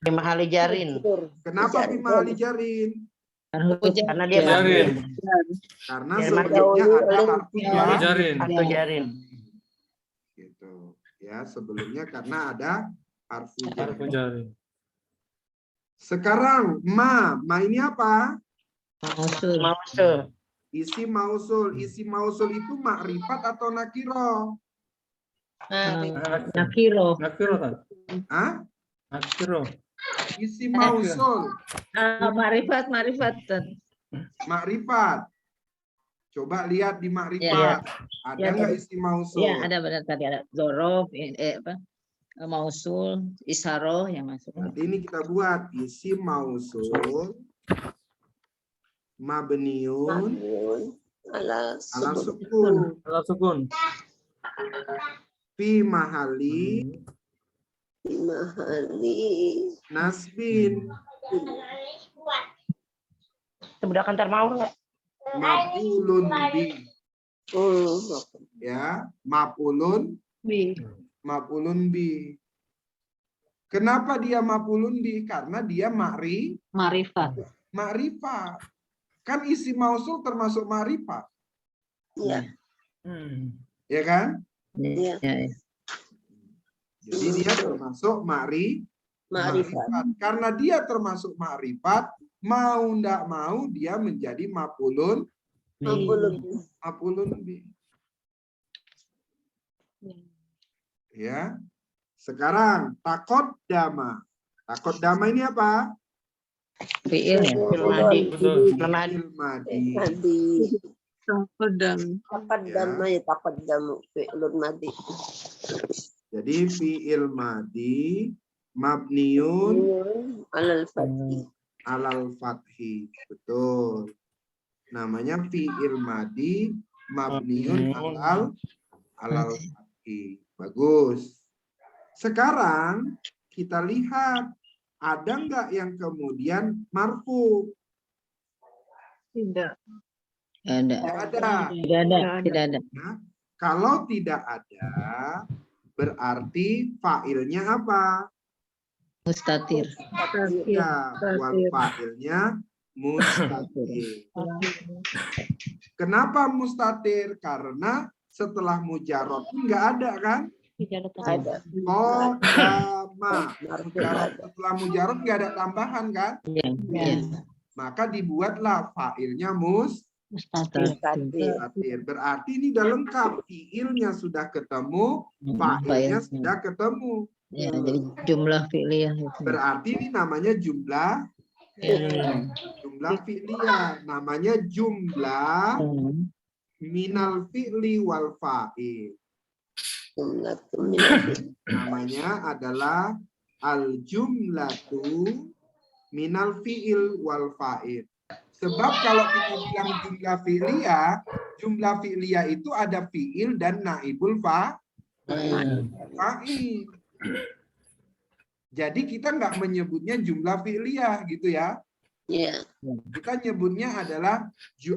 Mahali jarin. Kenapa bimahali jarin? Karena dia Jarin. Karena Biar sebelumnya ada harfu Mahali jarin. atau jarin. gitu. Ya, sebelumnya karena ada harfu Harfu jarin. jarin. Sekarang ma ini apa? Mausul. Mausul. Isi mausul. Isi mausul itu makrifat atau nakiro? Nakiro. Nakiro kan? Hah? Nakiro. Isi mausul. Marifat. Makrifat. Coba lihat di makrifat. Ada Ya, nggak isi mausul? Iya, ada benar tadi ada zorof, mausul, isharoh yang masuk. Nanti ini kita buat isi mausul mabniun Ala ala sukun Ala sukun. fi mahali mahali. nasbin Sebelah kantor mau nggak? maf'ulun bi ya maf'ulun bi. Kenapa dia maf'ulun bi? Karena dia Marifat. makrifat. Kan isi mausul termasuk makrifat, Ya. ya kan? Iya. Ya. Jadi dia termasuk makrifat. Karena dia termasuk makrifat, mau ndak mau dia menjadi maf'ulun bi. Ya. Sekarang takot dama ini apa? Fiil ya. Betul. Fi'il madi. Taqaddama fi'lun madi. Jadi fi'il madi mabniun Alal fathi. alal fathi. Betul. Namanya fi'il madi mabniun alal fathi. Bagus. Sekarang kita lihat ada nggak yang kemudian marfu? Tidak. Ada. Tidak ada. Nah, kalau tidak ada, berarti fa'ilnya apa? Mustatir. Ya, wal fa'ilnya mustatir. Kenapa mustatir? Karena setelah mujarrad nggak ada kan? Ada. Kodama. Setelah mujarrad nggak ada tambahan kan? Iya. Maka dibuatlah fa'ilnya mustatir. Berarti ini udah lengkap. Fi'ilnya sudah ketemu, fa'ilnya sudah ketemu. Ya, jadi jumlah fi'liyah itu. Berarti ini namanya jumlah fi'liyah. Namanya jumlah minal fi'li wal fa'il. Namanya adalah al-jumlatu minal fi'il wal fa'il. Sebab kalau kita bilang jumlah fi'liyah itu ada fi'il dan naibul fa'il. Jadi kita nggak menyebutnya jumlah fi'liyah gitu ya. Iya. Kita nyebutnya adalah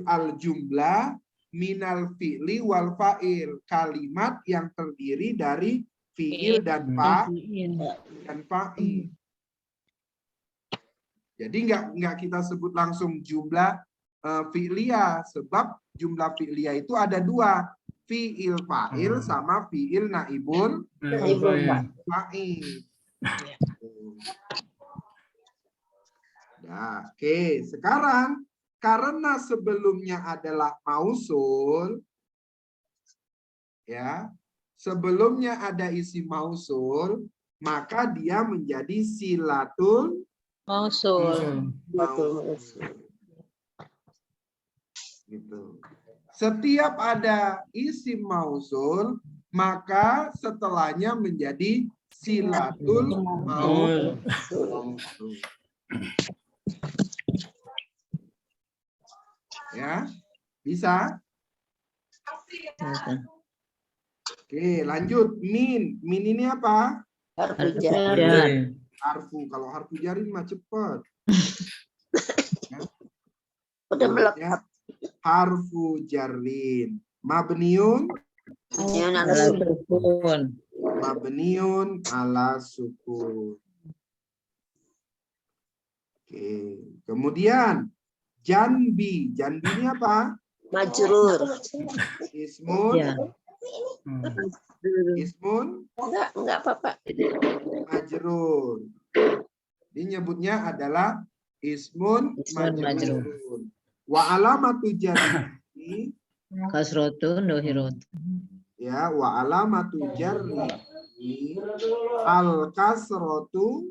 al-jumlah minal fi'li wal fa'il. Kalimat yang terdiri dari fi'il dan fa'il. Jadi nggak kita sebut langsung jumlah fi'liyah, sebab jumlah fi'liyah itu ada dua, fi'il fa'il sama fi'il naibul fa'il. Nah, oke, sekarang karena sebelumnya adalah mausul, ya, sebelumnya ada isi mausul, maka dia menjadi silatul Mausul. Gitu. Setiap ada isim mausul, maka setelahnya menjadi silatul mausul. Ya, bisa? Oke, lanjut. Min ini apa? Harfu jar. Harfu. Kalau harfu jarin mah cepat. Udah melekat. Harfu jarin. Mabniun. Mabniun ala sukun. Oke. Kemudian janbi. Janbi ini apa? Majrur. Ismun. Ya. Ismun Enggak apa-apa. majrur. Ini nyebutnya adalah ismun Ismun majrur. majrur. Wa alamatu jarri. Kasrotun dohirot. Ya, wa alamatu jarri al kasratu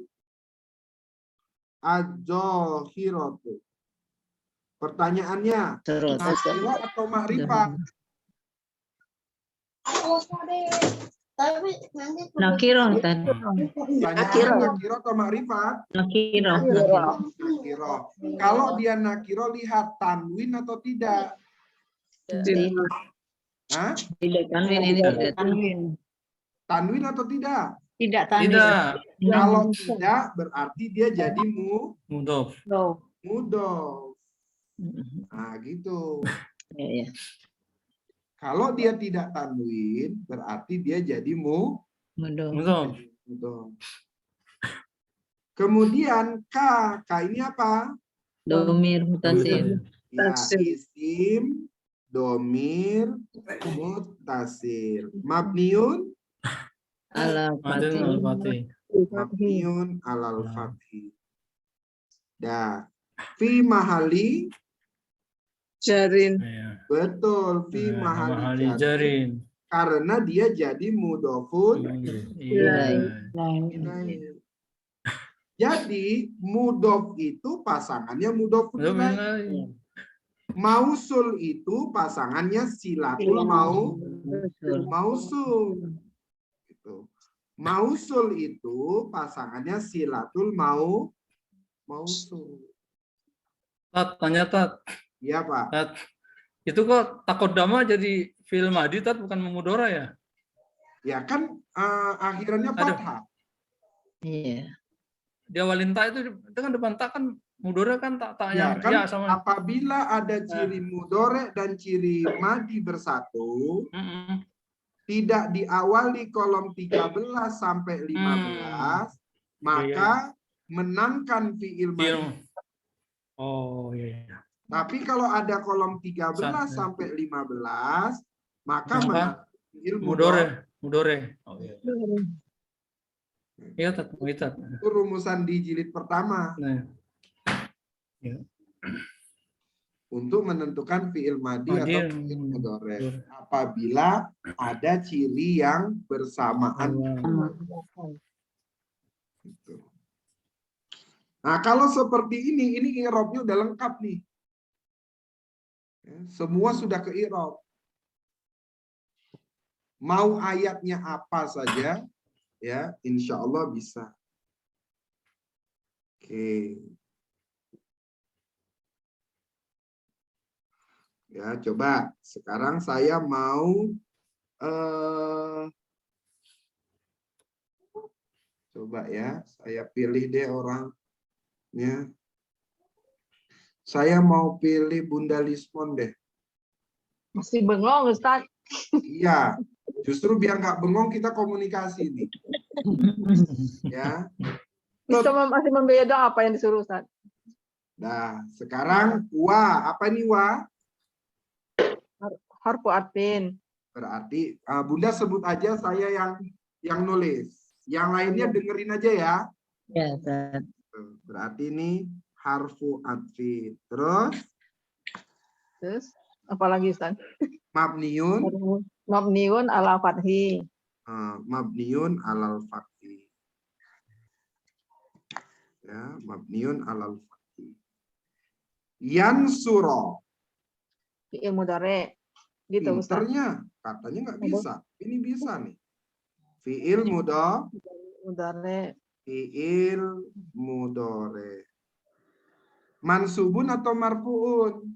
az-zahiratu. Pertanyaannya, Serot. nakirah atau makrifat? Nakiroh tadi. Pertanyaannya nakirah atau makrifat? Nakiroh. Nakirah. Kalau dia nakirah, lihat tanwin atau tidak? Hah? Tidak tanwin ini tidak. Tanwin atau tidak? Tidak Tidak. Kalau tidak, berarti dia jadi Mudof. mudof. Nah, gitu. Ya, ya. Kalau dia tidak tanwin, berarti dia jadi Mudof. Mudof. mudof. Kemudian K ini apa? Domir mutasil. Ya, isim, domir, mutasir. Mabniun, Ala Madin fatih. al-Fatih. mabniun alal fathi. Dah. Fi mahali, Jarin. Ya. betul. Fi mahali Mahali jarin. jarin. Karena dia jadi mudofun Iya. ilaih. Jadi mudof itu pasangannya mudofun Mudof ilaih. ilaih. Mausul itu pasangannya silatul mausul. Gitu. Mausul itu pasangannya silatul mausul. Tat, tanya Tat. Iya, Pak. Tat. Itu kok takodama jadi fi'il madhi Tat, bukan mudhara ya? Ya kan akhirannya Aduh. fathah. Iya. Di awalin ta itu kan depan ta kan mudhara kan tak Ya yang kan ya sama. apabila ada ciri mudhore dan ciri madi bersatu, Mm-mm. tidak diawali kolom 13 sampai 15, maka menangkan fi'il madi. Fi'il. Oh iya. Tapi kalau ada kolom 13 Satu. sampai 15, maka Maka menangkan fi'il mudhore. Mudhara. Oh iya. Iya Tat, Tat. Itu rumusan di jilid pertama Nah, untuk menentukan fi'il madi Madi atau fi'il mudhore. Apabila ada ciri yang bersamaan. Gitu. Nah, kalau seperti ini i'rabnya udah lengkap nih. Ya, semua sudah ke i'rab. Mau ayatnya apa saja, ya, insya Allah bisa. Oke. Ya, coba. Sekarang saya mau coba ya, saya pilih deh orangnya. Saya mau pilih Bunda Lismon deh. Masih bengong, Ustaz. Iya, justru biar nggak bengong kita komunikasi nih. Ya. Kita masih membeda apa yang disuruh, Ustaz. Nah, sekarang wa, apa ini wa? Harfu atfin. Berarti Bunda sebut aja, saya yang nulis. Yang lainnya dengerin aja ya. Ya, Ustaz. Berarti ini harfu atfi. Terus Terus apalagi, Ustaz? mabniun, Mabniun ala fathi. mabniun alal fathi. Ya, mabniun alal fathi. Yansuro. Fi'il mudhari. Gitu, Ustaz. Pinternya, katanya nggak bisa. Ini bisa nih. Fi'il Mudhari. fi'il mudhari. Mansubun atau marfuun?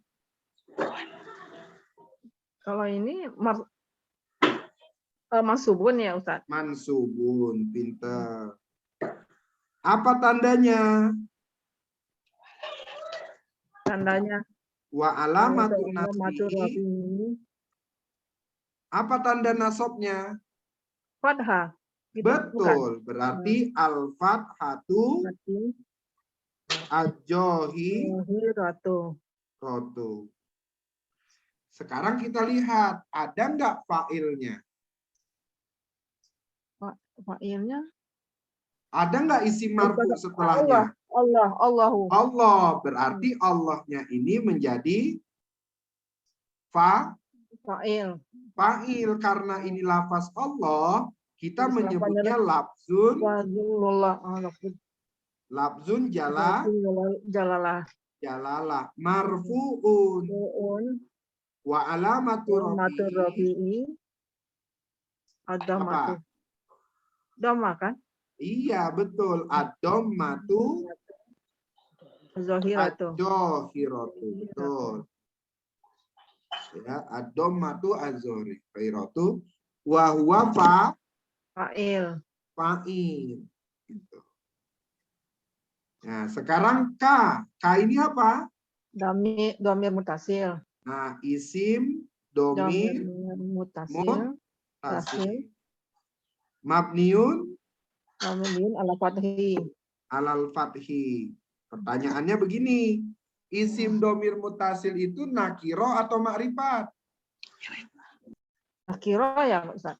Kalau ini mansubun ya, Ustaz. Mansubun, pinter. Apa tandanya? Tandanya Wa alamatun nasbihi. Apa tanda nasabnya? fathah. Gitu, bukan? Betul, berarti al-fathatu Ajohi Zahiratu. rotu. Sekarang kita lihat, ada nggak fa'ilnya? Fa'ilnya Ada nggak isim marfu setelahnya? Allahu. Allah, berarti Allahnya ini menjadi Fa'il. fa'il. Karena ini lafaz Allah, kita Terus menyebutnya labzun Jalalah. jalalah marfu'un Mu'un. wa alamatu Matur rafi'i. Rafi'i. Ad-dhammatu. Dhamma kan? Iya, betul. Ad-dhammatu Zahiratu. az-zahiratu. Betul. Ya, ad-dhammatu az-zahiratu wa huwa Fa'il. fa'il. Gitu. Nah, sekarang K. K ini apa? Domir mutasil. Nah, isim domir Mutasil. tasil. Mabniun Mabniun ala fathi. alal fathi. Pertanyaannya begini, isim domir mutasil itu nakiro atau makrifat? Nakiro ya Ustaz.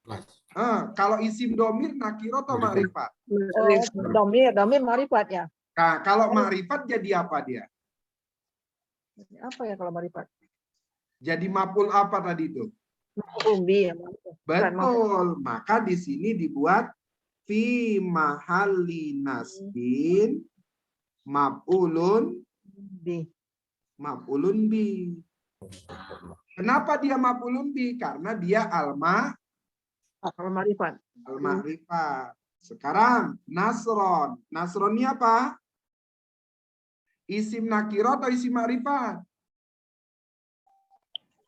Kalau isim domir nakiro atau makrifat? Domir marifat ya. Nah, kalau makrifat jadi apa dia? Apa ya kalau marifat? Jadi maf'ul apa tadi itu? Umbi ya. Betul. Maka di sini dibuat fi mahalli nasbin maf'ulun bi. Kenapa dia maf'ulun bi? Karena dia Al-Marifat. al-ma'rifat. Sekarang nasron. Nasron ini apa? Isim nakiro atau isim ma'rifat?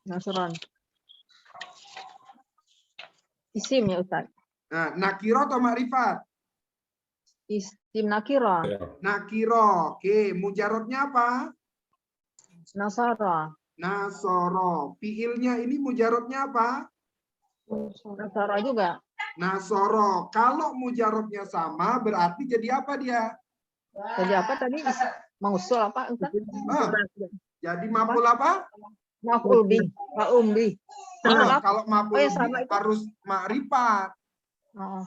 Nasron. Isim ya Ustaz. Nah, nakiro atau ma'rifat? Isim nakiro. Nakiro. Oke, mujarotnya apa? Nasara. Nasoro. Fiilnya ini mujarotnya apa? Nasara juga. Nasoro. Kalau mujarotnya sama, berarti jadi apa dia? Jadi apa tadi? Mausul apa Ustaz? Jadi maf'ul apa? Maf'ul bi. Maf'ul bi. Kalau maf'ul sama bi itu. harus ma'rifat. Oh.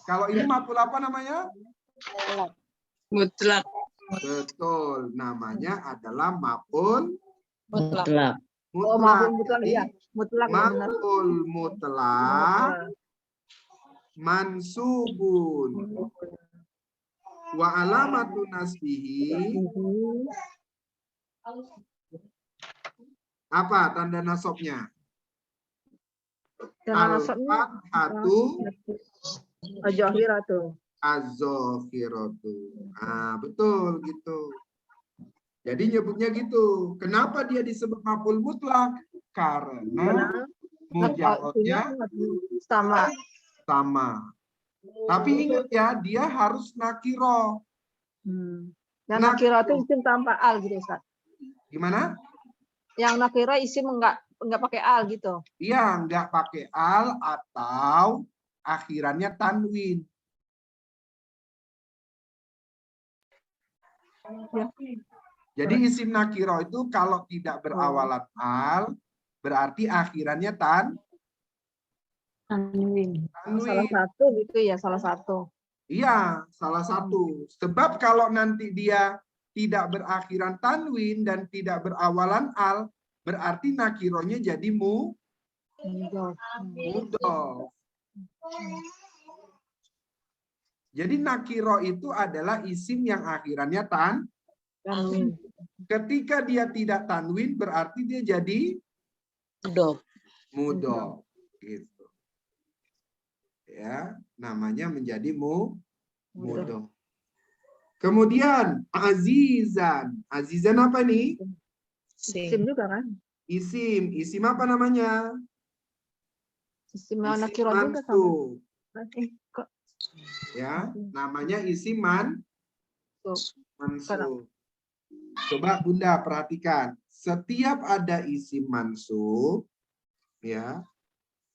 Kalau ini maf'ul apa namanya? Mutlak. Betul. Namanya adalah maf'ul Mutlak. Oh, mutlak. maf'ul mutlak Jadi, ya. Mutlak ya benar. maf'ul mutlak mansubun wa alamatu nasbihi apa tanda nasabnya? Dan nasabnya Al-fathatu Zahiratu. az-zahiratu. Ah, betul gitu. Jadi nyebutnya gitu. Kenapa dia disebut maf'ul mutlak? Karena mujarotnya sama. Tapi ingat ya, dia harus nakiro. Yang nakiro itu isim tanpa al gitu Ustaz. Gimana? Yang nakiro isim enggak pakai al gitu. Iya, nggak pakai al atau akhirannya tanwin. Ya. Jadi isim nakiro itu kalau tidak berawalan al, berarti akhirannya tanwin. Salah satu gitu ya, salah satu. Iya, salah satu. Sebab kalau nanti dia tidak berakhiran tanwin dan tidak berawalan al, berarti nakironya jadi mudhof. Jadi nakiro itu adalah isim yang akhirannya tanwin. Ketika dia tidak tanwin, berarti dia jadi mudhof. Gitu. Ya, namanya menjadi mudhof. Kemudian azizan. Azizan apa nih? Isim juga kan? Isim apa namanya? Isim nakiro juga mansub. Kok Ya, namanya isim mansub. Coba Bunda perhatikan, setiap ada isim mansub, ya,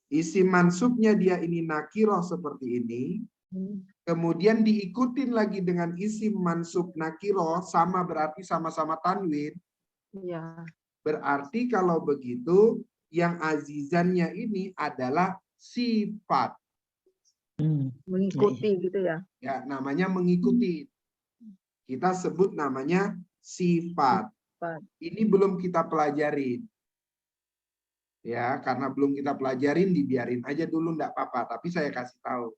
isim mansubnya dia ini nakiroh seperti ini, kemudian diikutin lagi dengan isim mansub nakiro, sama berarti sama-sama tanwin. Iya. Berarti kalau begitu, yang azizannya ini adalah sifat. Mengikuti gitu ya. Ya, namanya mengikuti. Kita sebut namanya sifat. Sifat. Ini belum kita pelajarin. Ya, karena belum kita pelajarin, dibiarin aja dulu, enggak apa-apa. Tapi saya kasih tahu.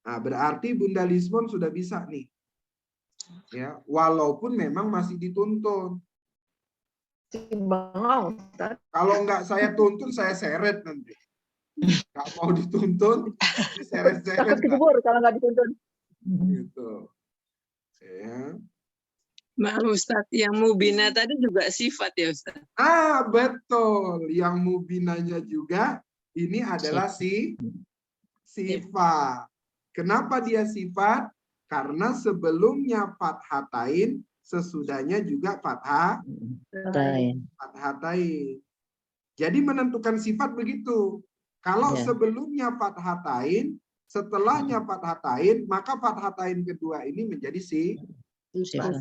Nah, berarti Bunda Lismon sudah bisa nih. Ya, walaupun memang masih dituntun. Bangau, Ustaz. Kalau enggak saya tuntun, saya seret nanti. Enggak mau dituntun, diseret-seret. Takut kecebur kalau nggak dituntun. Gitu. Ya. Maaf Ustaz, yang mubina tadi juga sifat ya Ustaz? Ah, betul. Yang mubinanya juga ini adalah sifat. Kenapa dia sifat? Karena sebelumnya fathatain, sesudahnya juga fathatain. Jadi menentukan sifat begitu. Kalau sebelumnya fathatain, setelahnya fathatain, maka fathatain kedua ini menjadi sifat.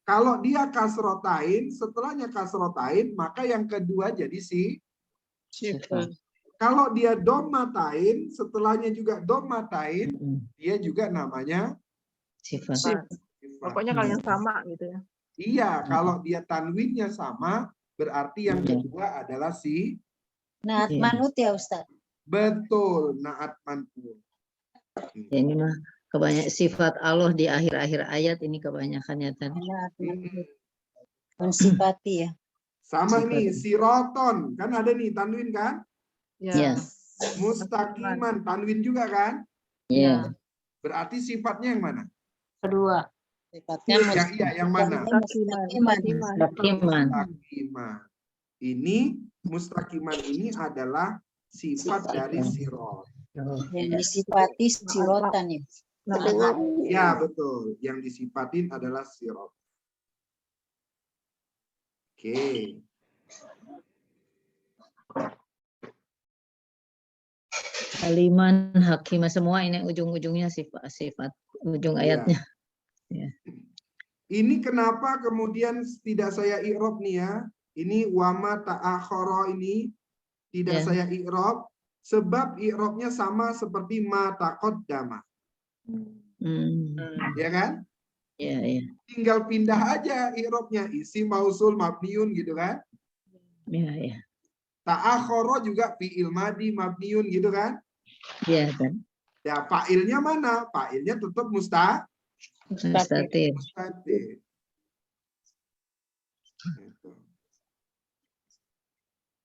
Kalau dia kasrotain, setelahnya kasrotain, maka yang kedua jadi Sifat. Kalau dia domatain, setelahnya juga domatain, dia juga namanya Sifat. Pokoknya kalau yang sama gitu ya. Iya, kalau dia tanwinnya sama, berarti yang kedua adalah Naat manut ya Ustaz. betul, naat manut. Ya, ini mah kebanyakan sifat Allah di akhir-akhir ayat ini kebanyakannya tadi. Naat manut. Mensifati ya. Sama Sifat. nih, siroton, kan ada nih tanwin kan? Ya. Mustaqiman, tanwin juga kan? Ya. Berarti sifatnya yang mana? Kedua. Sifatnya Yang mana? mustaqiman. Mustaqiman. Mustaqiman. Ini mustaqiman ini adalah sifat dari sirot. Yang disifati sirotan ya. Ya, betul. Yang disifatin adalah sirot. Oke. Aliman, hakimah, semua ini ujung-ujungnya sifat ujung ayatnya. Ya. Ini kenapa kemudian tidak saya i'rab nih ya? Ini wama ta'akhara ini tidak saya i'rab sebab i'rabnya sama seperti ma taqaddama. Ya kan? Ya, ya. Tinggal pindah aja i'rabnya, isim mausul mabniun gitu kan? Ya, ya. Ta'akhara juga fi'il madi mabniun gitu kan? Ya, kan. Ya, fa'ilnya mana? Fa'ilnya tetap mustatir. Mustatir. Gitu.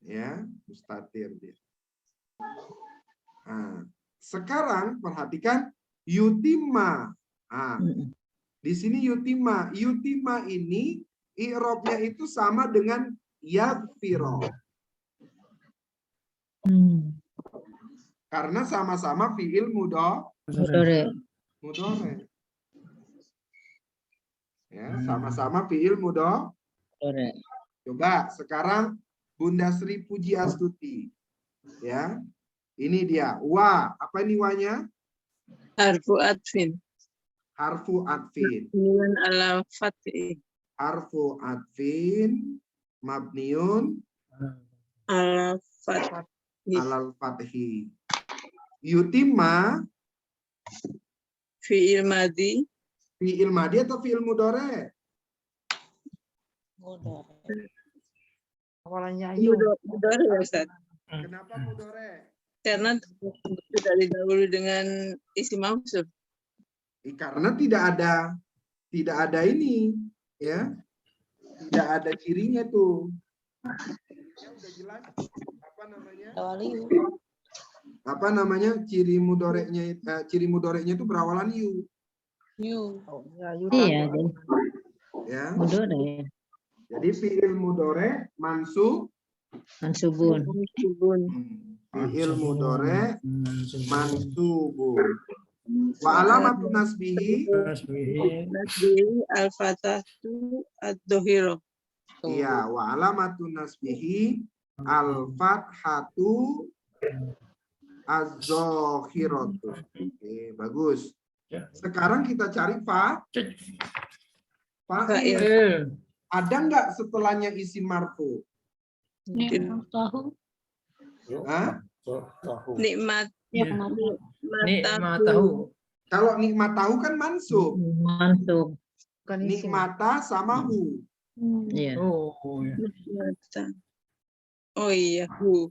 Ya, mustatir dia. Nah, sekarang perhatikan yutimma. Nah, di sini yutimma. Yutimma ini i'rabnya itu sama dengan yaghfiro. Karena sama-sama fi'il mudhari. Ya, sama-sama fi'il mudhari. Coba sekarang Bunda Sri Puji Astuti. Ya. Ini dia. Wa, apa ini wanya? Harfu atfin. Harfu atfin. Mabniun ala fathi. Harfu atfin mabniun Ala fathi. alal fathi. Yutimma Fi'il madi. fi'il madi atau fi'il mudhari? Awalnya ayu. Mudhari ya Ustaz. Kenapa mudhari? Karena sudah didahului dengan isim mausuf. Karena tidak ada ini, ya. Tidak ada cirinya tuh. Ya, udah jelas apa namanya? Apa namanya? Ciri mudhoreknya itu berawalan yu. Iya, Ya. mudhari. Jadi fi'il mudhari mansubun. Fi'il mudhari mansubun. Wa alamatun nasbihi al-fatahatu ad-dohiro. iya, wa alamatun nasbihi al-fathatu Az-Zohiratu. Oke, bagus. Ya. Sekarang kita cari fa'il. Fa'il. Ada nggak setelahnya isim marfu? Tahu. Hah? Nikmat. Nikmat tahu. Kalau nikmat tahu kan mansub. Mansub. Bukan isim. Nikmata sama hu. Iya. Oh, ya. Oh iya. Bu.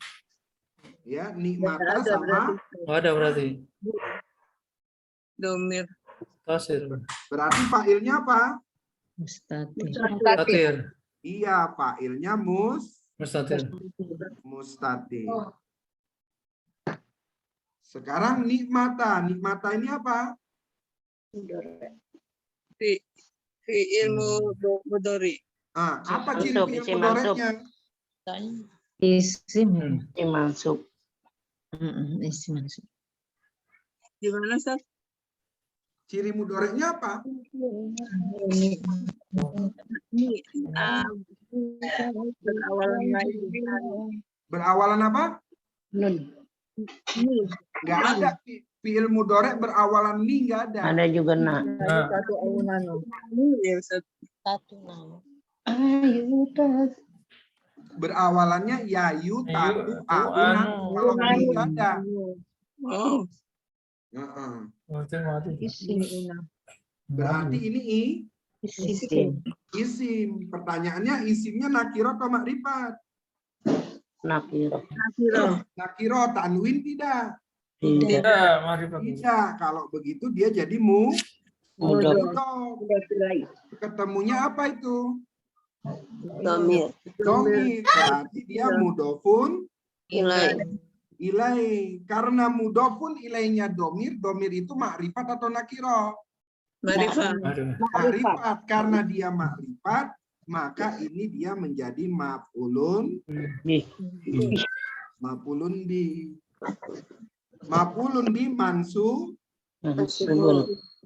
Ya, nikmata sama. Oh, ada berarti. Domir. Tasir. Berarti fa'ilnya apa? Mustatir. Tatir. Iya, fa'ilnya Mustatir. mustatir. Sekarang nikmata. Nikmata ini apa? Fi'il mudhari. Ah, apa ciri Mansub, fi'il isim mudhari'nya? Isim. Ini masuk. Isim mansub. Gimana, Ustaz? Ciri mudhari'nya apa? Ini berawalan lain. Berawalan apa? Nun. Nggak ada. Fi'il mudhari' berawalan ni nggak ada. Ada juga nak. Nah, Satu aunan. Ya, Ustaz. Satu nama. Ayo tas. Berawalannya yayu, tatu, Yayu, aunan. anu. Kalau ni nggak ada. Oh, Heeh. mati. Isim. Berarti ini Isim. isim. Pertanyaannya isimnya nakiro atau makrifat? Nakir. Nakiro, tanwin tidak? Tidak. Tidak, marifat. Tidak. Kalau begitu dia jadi mudof. Ketemunya apa itu? Domir. Domir. Berarti dia mudofun Ilai. ilai. Karena mudofun ilainya domir, domir itu makrifat atau nakiro? Marifat. Aduh. Makrifat. Karena dia makrifat, maka ini dia menjadi maf'ulun Bih. maf'ulun bi. Maf'ulun bi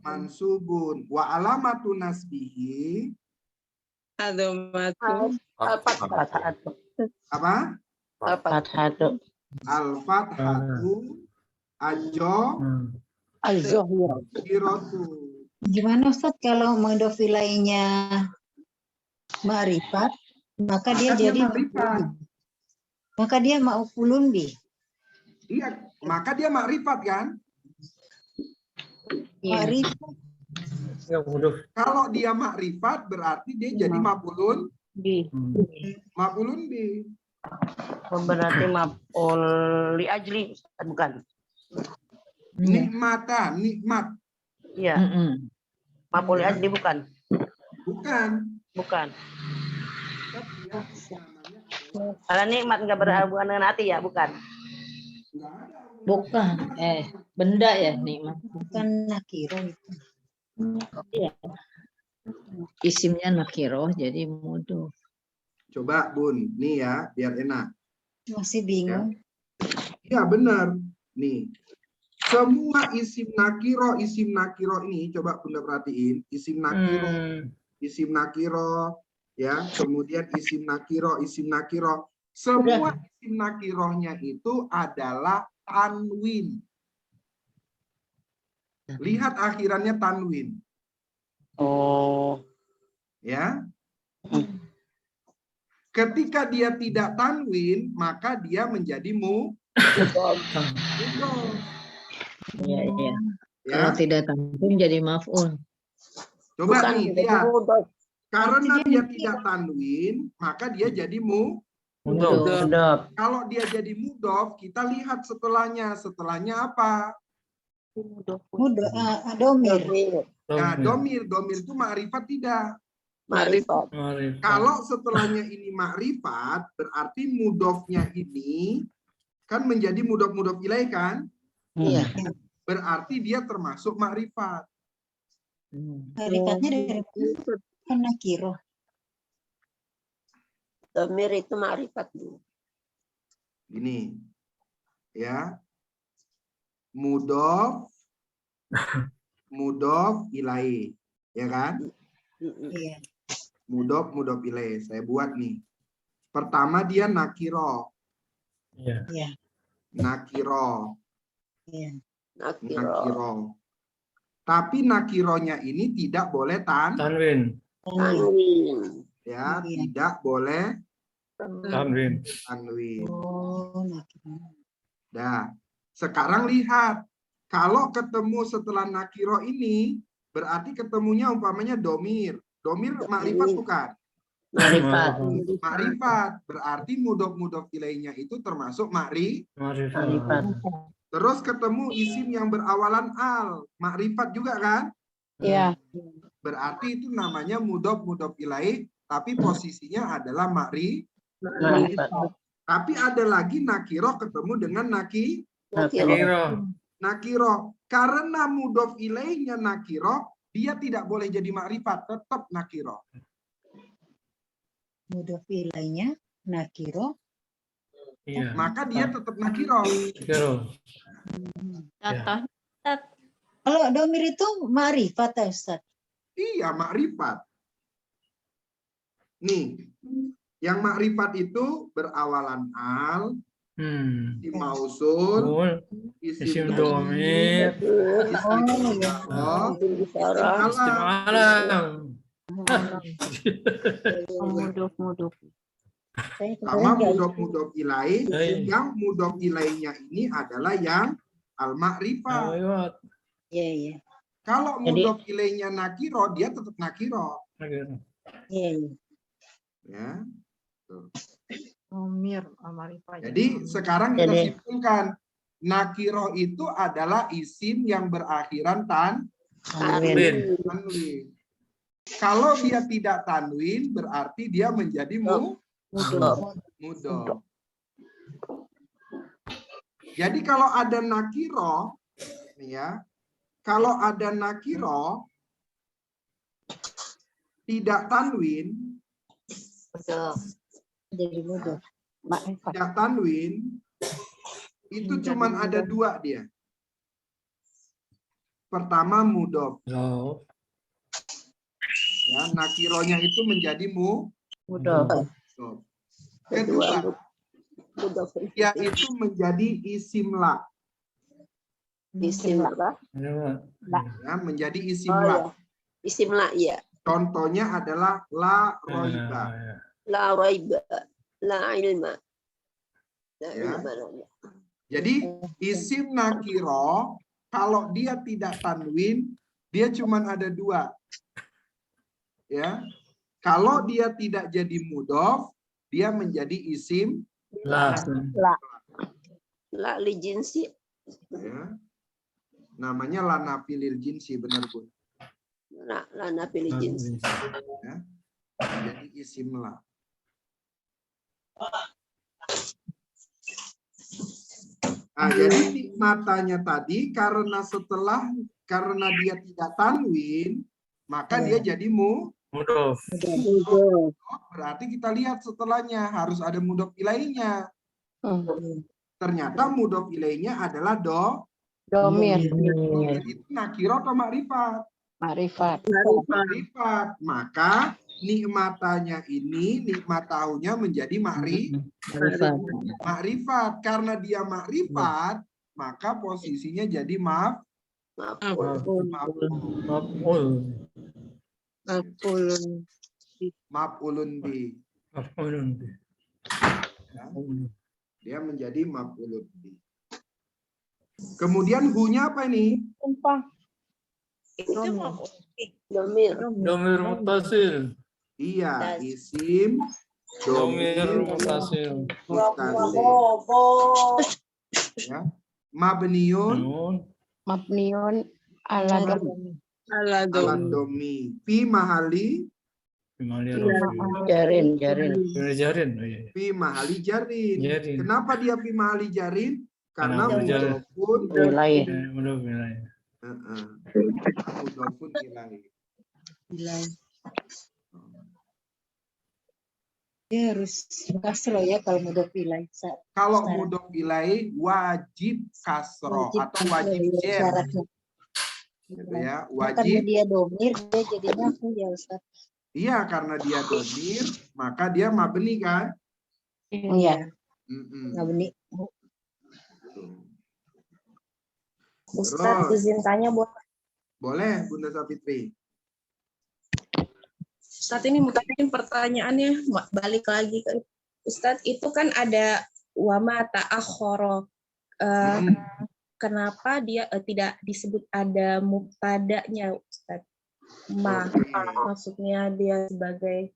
mansubun. Wa alamatu nasbihi Adomatu. Fathatu. apa? Fathatu. Al-fathatu ajo Al-Zohir. kiratu. Gimana Ustaz kalau mudhof ilainya ma'rifat, maka dia jadi makrifat. maka dia ma'fulun bi. Iya, maka dia makrifat kan? Ma'rifat Ya, bodoh. Kalau dia makrifat berarti dia jadi maf'ulun Bi. maf'ulun bi. Berarti maf'ul li ajli. Bukan. Nikmata, nikmat. Iya. Maf'ul li ajli bukan. Bukan. Bukan. Kalau nikmat nggak berhubungan dengan hati ya, bukan. Bukan. Benda ya nikmat. Bukan nakiro itu. Iya. Isimnya nakiroh jadi mudhof. Coba Bun, nih ya, biar enak. Masih bingung. Ya benar. Nih. Semua isim nakiro ini coba Bunda perhatiin, isim nakiro, ya, kemudian isim nakiro. Semua isim nakirohnya itu adalah tanwin. Lihat akhirannya tanwin. Oh. Ya. Ketika dia tidak tanwin, maka dia menjadi mudhof. Iya, iya. Ya. Kalau tidak tanwin jadi maf'ul. Coba nih lihat. Karena dia tidak tanwin, maka dia jadi Mudhof. Mudhof. Kalau dia jadi mudhof, kita lihat setelahnya. Setelahnya apa? Domir. Nah, domir itu ma'rifat tidak? Marifat. Kalau setelahnya ini ma'rifat, berarti mudhofnya ini kan menjadi mudhof ilaih kan? Iya. Berarti dia termasuk ma'rifat. Ma'rifatnya dari kan nakiro. Domir itu marifat. Ini. Ya. Mudhof ilaih. Ya kan? Iya. Mudhof ilaih. Saya buat nih. Pertama dia nakiro. Iya. Iya. Nakiro. Iya. Nakiro. Nakiro. Tapi nakironya ini tidak boleh Tanwin. Tanwin. ya, Iya. tidak boleh Tanwin. tanwin. Oh, nakiro. Nah, sekarang lihat, kalau ketemu setelah nakiro ini, berarti ketemunya umpamanya domir. Domir makrifat bukan? Marifat. Makrifat. Berarti mudhof ilainya itu termasuk Marifat. Terus ketemu isim yang berawalan al. Makrifat juga kan? Iya. Berarti itu namanya mudhof ilaih, tapi posisinya adalah Marifat. Tapi ada lagi nakiro ketemu dengan Nakiro. nakiro. Karena mudhof ilaihnya nakiro, dia tidak boleh jadi makrifat, tetap nakiro. Mudhof ilainya nakiro. Iya. Maka dia tetap nakiro. Nakiro. Contoh. Kalau domir itu ma'rifat ya Ustaz. Iya, makrifat. Nih, yang makrifat itu berawalan al, isim mausul, Isim domir. isim Oh, isim Isyarah. Isim alam. alam. Mudhof. saya Sama kemarin nggak mudhof ilaih, Baik. yang mudhof ilaihnya ini adalah yang al-ma'rifat. Lewat. Iya, iya. Kalau Jadi- mudhof ilaihnya nakiro, dia tetap nakiro. Nakiro. Iya, iya. Ya. Domir, marifat. Jadi sekarang kita Jadi- simpulkan, nakiro itu adalah isim yang berakhiran Tanwin. tanwin. Kalau dia tidak tanwin, berarti dia menjadi Mudhof. mudhof. Jadi kalau ada nakiro, nih ya, kalau ada nakiro tidak tanwin, Mudhof. Jadi mudhof. Ma'rifat. tidak tanwin, itu cuman ada dua dia. Pertama mudhof, Loh. ya, nakironya itu menjadi Mudhof. Kedua, Mudhof. yaitu menjadi isim la, Isim apa? Lewat. ya, menjadi isim Oh la. ya. Isim la ya. Contohnya adalah la roiba. La raiba. La ilma. La Ya. ilma. Jadi isim nakiro kalau dia tidak tanwin, dia cuma ada dua. Ya, kalau dia tidak jadi mudhof, dia menjadi isim. Lah. La li jinsi. Ya. Namanya lana pilil jinsi, benar pun. La nafi li jinsi. Ya. Jadi isim la. Nah, jadi matanya tadi karena dia tidak tanwin, maka dia jadi Mudhof. berarti kita lihat setelahnya harus ada mudhof ilaihnya. Ternyata mudhof ilaihnya adalah Domir. domir itu nakiro atau makrifat? Marifat. Makrifat. Maka nikmatanya ini, nikmat tahunya menjadi Marifat. makrifat. Karena dia makrifat, maka posisinya jadi Maf'ul. Maf'ul. maf'ulun bi. Maf'ulun. Ya. Dia menjadi maf'ulun bi. Kemudian hunya apa ini? Sumpah. Itu mau Domir. Domir muttasil. Iya, isim Domir domir muttasil. muttasil. Ya. Mabniun Nun. Mabniun ala domir. Ala ala dom. domi fi mahali Bimali rafi. Jarin. Jarin. Oh, iya. fi mahali jarin. Jarin. Kenapa dia fi mahali jarin? Karena Karena berjarin. mudhofun Wilayah. Mudhof ilaih. mudhofun ilaih. Ilai. Dia harus kasro ya kalau mudhof ilai. Kalau Sekarang. mudhof ilaih wajib kasro atau wajib kasro, jer, syaratnya. gitu ya. Karena Wajib. dia domir, dia jadinya aku ya Ustaz. Iya, karena dia domir, maka dia mabni kan? Iya. Mm-mm. Nggak benih. Tuh. Ustadz Terus. izin tanya buat Boleh, Bunda Sapitri. Ustadz, ini mungkin pertanyaannya balik lagi ke Ustadz, itu kan ada wama ta'akhoro. Kenapa dia tidak disebut ada mubtada'nya, Ustadz? Maksudnya dia sebagai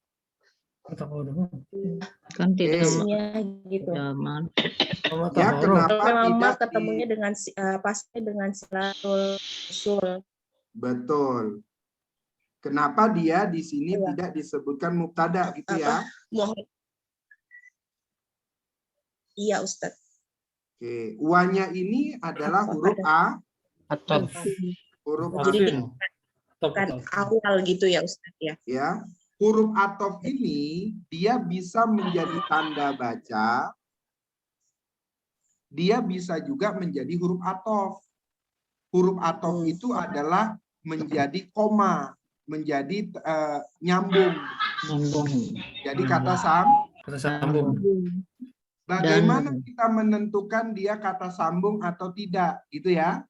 Kan tidak isinya gitu. Ya, kenapa Memang tidak ketemunya dengan pasti dengan silatul usul. Betul. Kenapa dia di sini tidak disebutkan mubtada gitu ya? Mohon. Iya, Ustadz. Oke, wanya ini adalah huruf A. Huruf Jadi A. kan awal gitu ya, Ustadz ya. Ya, huruf atof ini dia bisa menjadi tanda baca. Dia bisa juga menjadi huruf atof. Huruf atof itu adalah menjadi koma, menjadi nyambung. Jadi kata sambung. Bagaimana kita menentukan dia kata sambung atau tidak, gitu ya?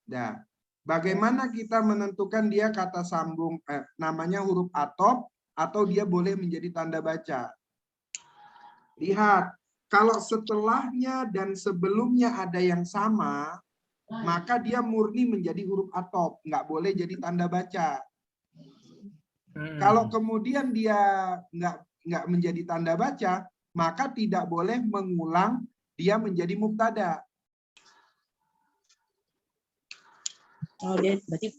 Nah, bagaimana kita menentukan dia kata sambung, namanya huruf atof atau dia boleh menjadi tanda baca? Lihat, kalau setelahnya dan sebelumnya ada yang sama, maka dia murni menjadi huruf atof, nggak boleh jadi tanda baca. Kalau kemudian dia nggak menjadi tanda baca, maka tidak boleh mengulang dia menjadi mubtada. Oh, dia berarti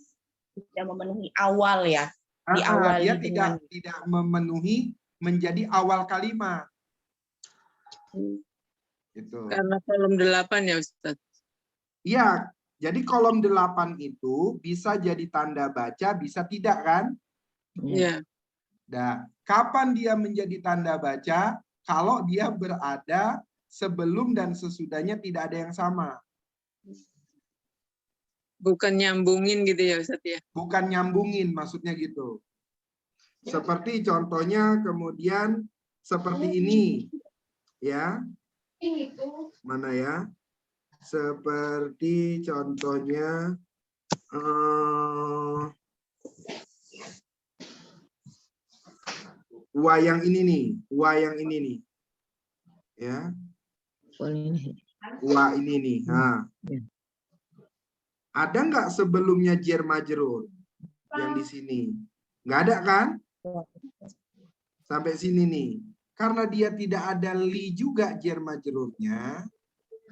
tidak memenuhi awal ya. Di awal Dia tidak memenuhi menjadi awal kalimat. Gitu. Karena kolom 8 ya Ustaz. Iya, jadi kolom 8 itu bisa jadi tanda baca, bisa tidak kan? Iya. Nah, kapan dia menjadi tanda baca? Kalau dia berada sebelum dan sesudahnya tidak ada yang sama. Bukan nyambungin gitu ya Ustaz ya? Bukan nyambungin, maksudnya gitu. Seperti contohnya kemudian seperti ini. Ya. Mana ya? Seperti contohnya wayang ini nih, wayang ini nih. Ya. Wa ini nih. Nah. Ada nggak sebelumnya jar majrur yang di sini? Nggak ada kan? Sampai sini nih. Karena dia tidak ada li juga jar majrurnya,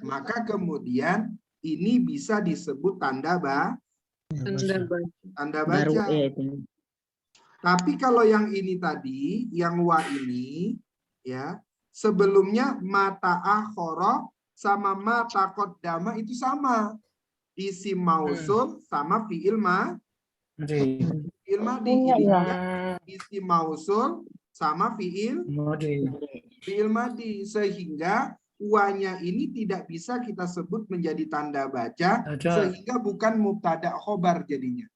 maka kemudian ini bisa disebut tanda baca. Tapi kalau yang ini tadi, yang wa ini, ya sebelumnya mata akhoro sama mata qaddama itu sama. Isim mausul sama fi'il madi. Isim mausul sama fi'il madi. Sehingga wanya ini tidak bisa kita sebut menjadi tanda baca, sehingga bukan mubtada khobar jadinya.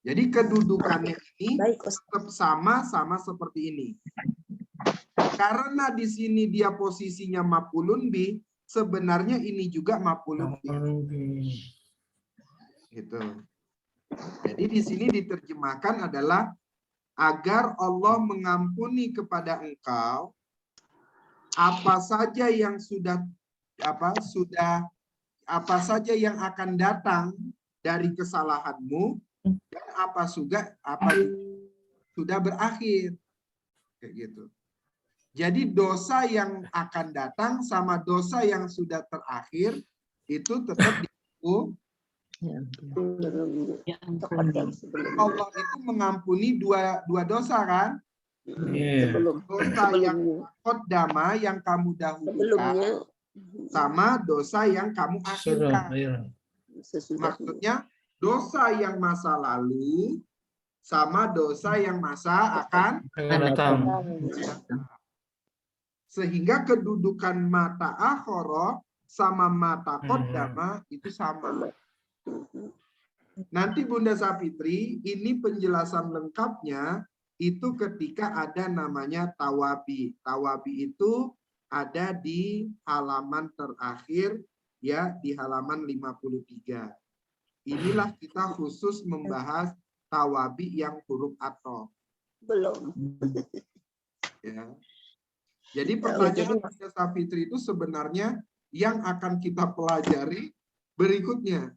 Jadi kedudukannya ini tetap sama seperti ini. Karena di sini dia posisinya maf'ulun bih, sebenarnya ini juga maf'ulun bih. Gitu. Jadi di sini diterjemahkan adalah agar Allah mengampuni kepada engkau apa saja yang apa saja yang akan datang dari kesalahanmu, dan apa sudah berakhir, kayak gitu. Jadi dosa yang akan datang sama dosa yang sudah terakhir itu tetap dihukum. Allah itu mengampuni dua dosa kan? Dosa yang qaddama yang kamu dahulukan sama dosa yang kamu akhirkan. Maksudnya dosa yang masa lalu sama dosa yang masa akan datang. Sehingga kedudukan mata akhoro sama mata qaddama itu sama. Nanti Bunda Sapitri, ini penjelasan lengkapnya itu ketika ada namanya tawabi. Tawabi itu ada di halaman terakhir, ya, di halaman 53. Inilah kita khusus membahas tawabi yang huruf athof. Belum. Ya. Jadi pertanyaan Mas Fitri itu sebenarnya yang akan kita pelajari berikutnya.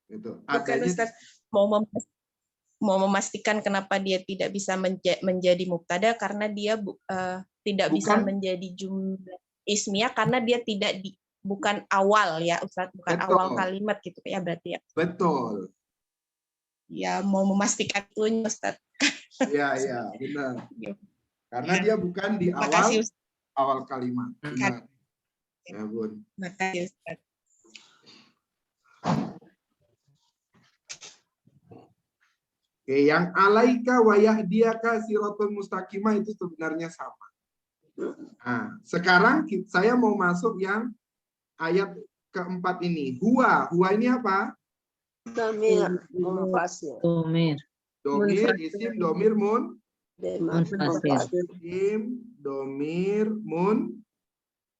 Gitu. Bukan Ustaz, mau memastikan kenapa dia tidak bisa menjadi mubtada karena dia tidak bisa menjadi jumlah ismiyah karena dia bukan awal ya Ustaz, bukan Betul. awal kalimat gitu ya berarti ya. Betul. Ya mau memastikan itu Ustaz. Iya, iya, benar. Karena dia bukan di Makasih, Ustaz. awal kalimat. Benar. Ya, Bun. Makasih Ustaz. Oke, yang alaika wa yahdiyaka siratal mustaqimah itu sebenarnya sama. Nah, sekarang saya mau masuk yang ayat keempat ini. Huwa ini apa? Domir munfasil. Domir. Isim domir Munfasil. isim domir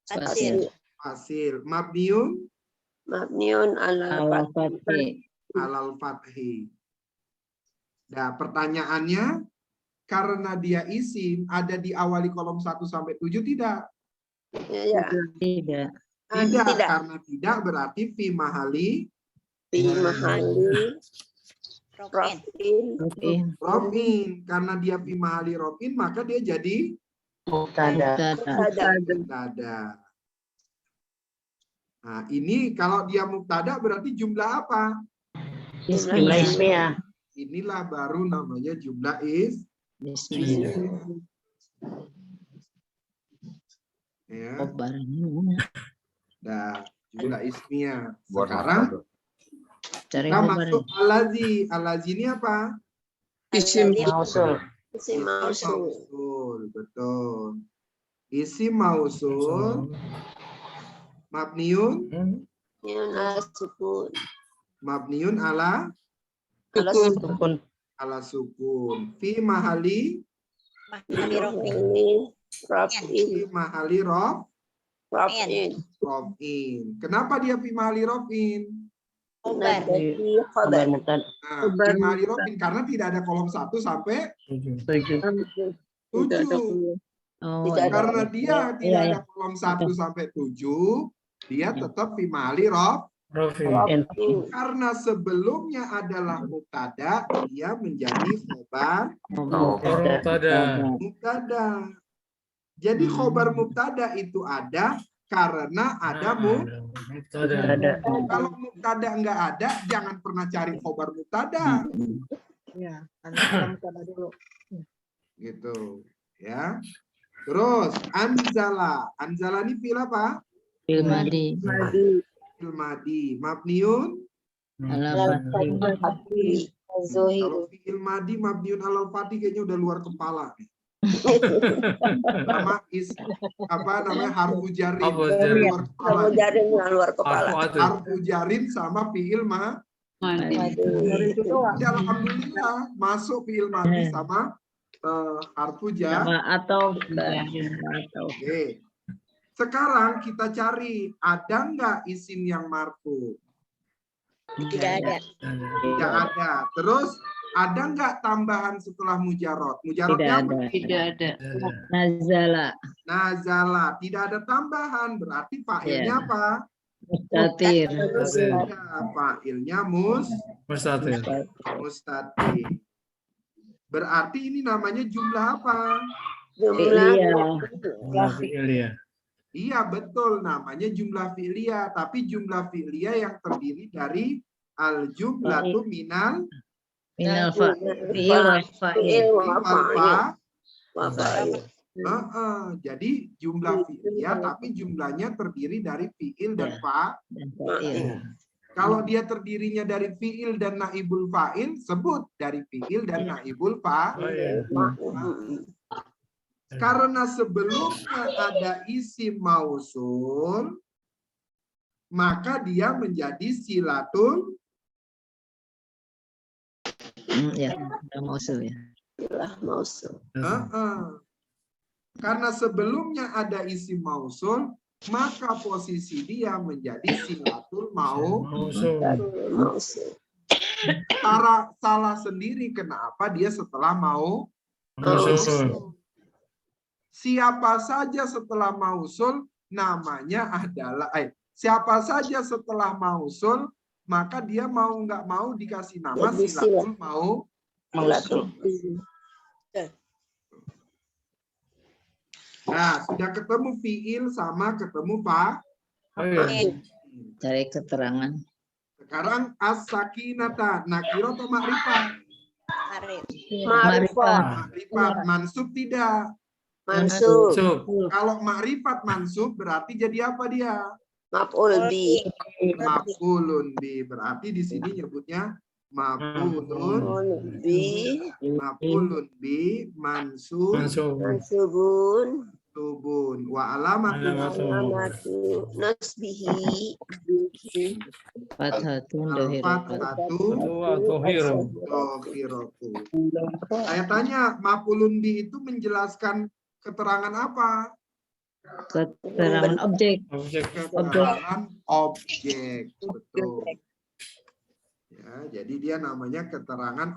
Fasil. fasil. Mabniun Mabniun ala Al-Fatih. alal fathi. Nah, pertanyaannya, karena dia isim ada di awali kolom 1 sampai 7 tidak? Ya. Tidak. Tidak, Tidak. karena tidak berarti fi mahali Fi mahali rafin. Oke. rofin. Karena dia fi mahali rofin, maka dia jadi Mubtada. mubtada. Nah, ini kalau dia mubtada berarti jumlah apa? Jumlah ismiyah. Inilah baru namanya jumlah Bismillah. ya. Nah, jumlah ismiyah. Sekarang Cari kita kabar. masuk alazi. Alazi ini apa? Isim Mausul. Isim mausul. Mausul, betul. Isim mausul mabniun Mabniun ala sukun. mabniun ala Ala sukun. ala sukun. Fi mahali Rafin. fi mahali Rafin. rofin. Kenapa dia fi mahali rofin? Nadati Khabar khabar. mubtada. Nah, fi mahali rofin karena tidak ada kolom 1 sampai 7. Oh, Tidak ada. Karena dia tidak Iya, ada kolom 1 sampai 7, dia tetap fi mahali Rofin. Rafin. karena sebelumnya adalah mubtada, dia menjadi khobar Mubtada. mubtada. Jadi khobar mubtada itu ada karena ada Mubtada. Kalau mubtada nggak ada, jangan pernah cari khobar mubtada. Ya, ada dulu. Gitu, ya. Terus anzala. Anzala ini fi'il apa? Fil madi. Fi'il madi. Mabniun. Al-Fatih. Kalau fi'il madi mabniun alal fatih kayaknya udah luar kepala. Nama namanya harfu jarin. Harfu jarin. Luar kepala. Kamu jarin luar kepala. Harfu jarin sama fi'il Ya, alhamdulillah masuk fi'il madi sama harfu jar. Atau Oke. Sekarang kita cari ada nggak isim yang marfu? Tidak ada. Tidak ada. Terus ada nggak tambahan setelah mujarot? Mujarotnya apa? Tidak ada. Nazala. Tidak ada tambahan. Berarti fa'ilnya apa? Mustatir. Ya, fa'ilnya Mustatir. mustatir. Berarti ini namanya jumlah apa? Jumlah Fi'iliyah. Iya, betul. Namanya jumlah fi'liyah. Tapi jumlah fi'liyah yang terdiri dari al-jumlatu minal Minal fa'il wa fa'il. fa'il. Jadi jumlah fi'liyah tapi jumlahnya terdiri dari fi'il dan Fa'il. Kalau dia terdirinya dari fi'il dan naibul fa'il, sebut dari fi'il dan naibul fa'il. Karena sebelumnya ada isim mausul, maka dia menjadi silatul Ya, udah mausul ya. mausul. Karena sebelumnya ada isim mausul, maka posisi dia menjadi silatul Mausul. Mausul. Salah sendiri kenapa dia setelah Mausul. siapa saja setelah mausul namanya adalah siapa saja setelah mausul maka dia mau nggak mau dikasih nama Jadi silatul Silatul. Nah, sudah ketemu fiil sama ketemu Cari keterangan. sekarang as-sakinata nakiro atau makrifat? Makrifat mansub tidak. Mansub. Kalau makrifat mansub berarti jadi apa dia? Maf'ul bi. Maf'ulun bi. Berarti di sini nyebutnya maf'ulun bi mansubun wa Alamatu nasbihi. Fathatun dohiratu. Saya tanya, maf'ulun bi itu menjelaskan keterangan apa? keterangan objek. Keterangan objek. Betul. Ya, jadi dia namanya keterangan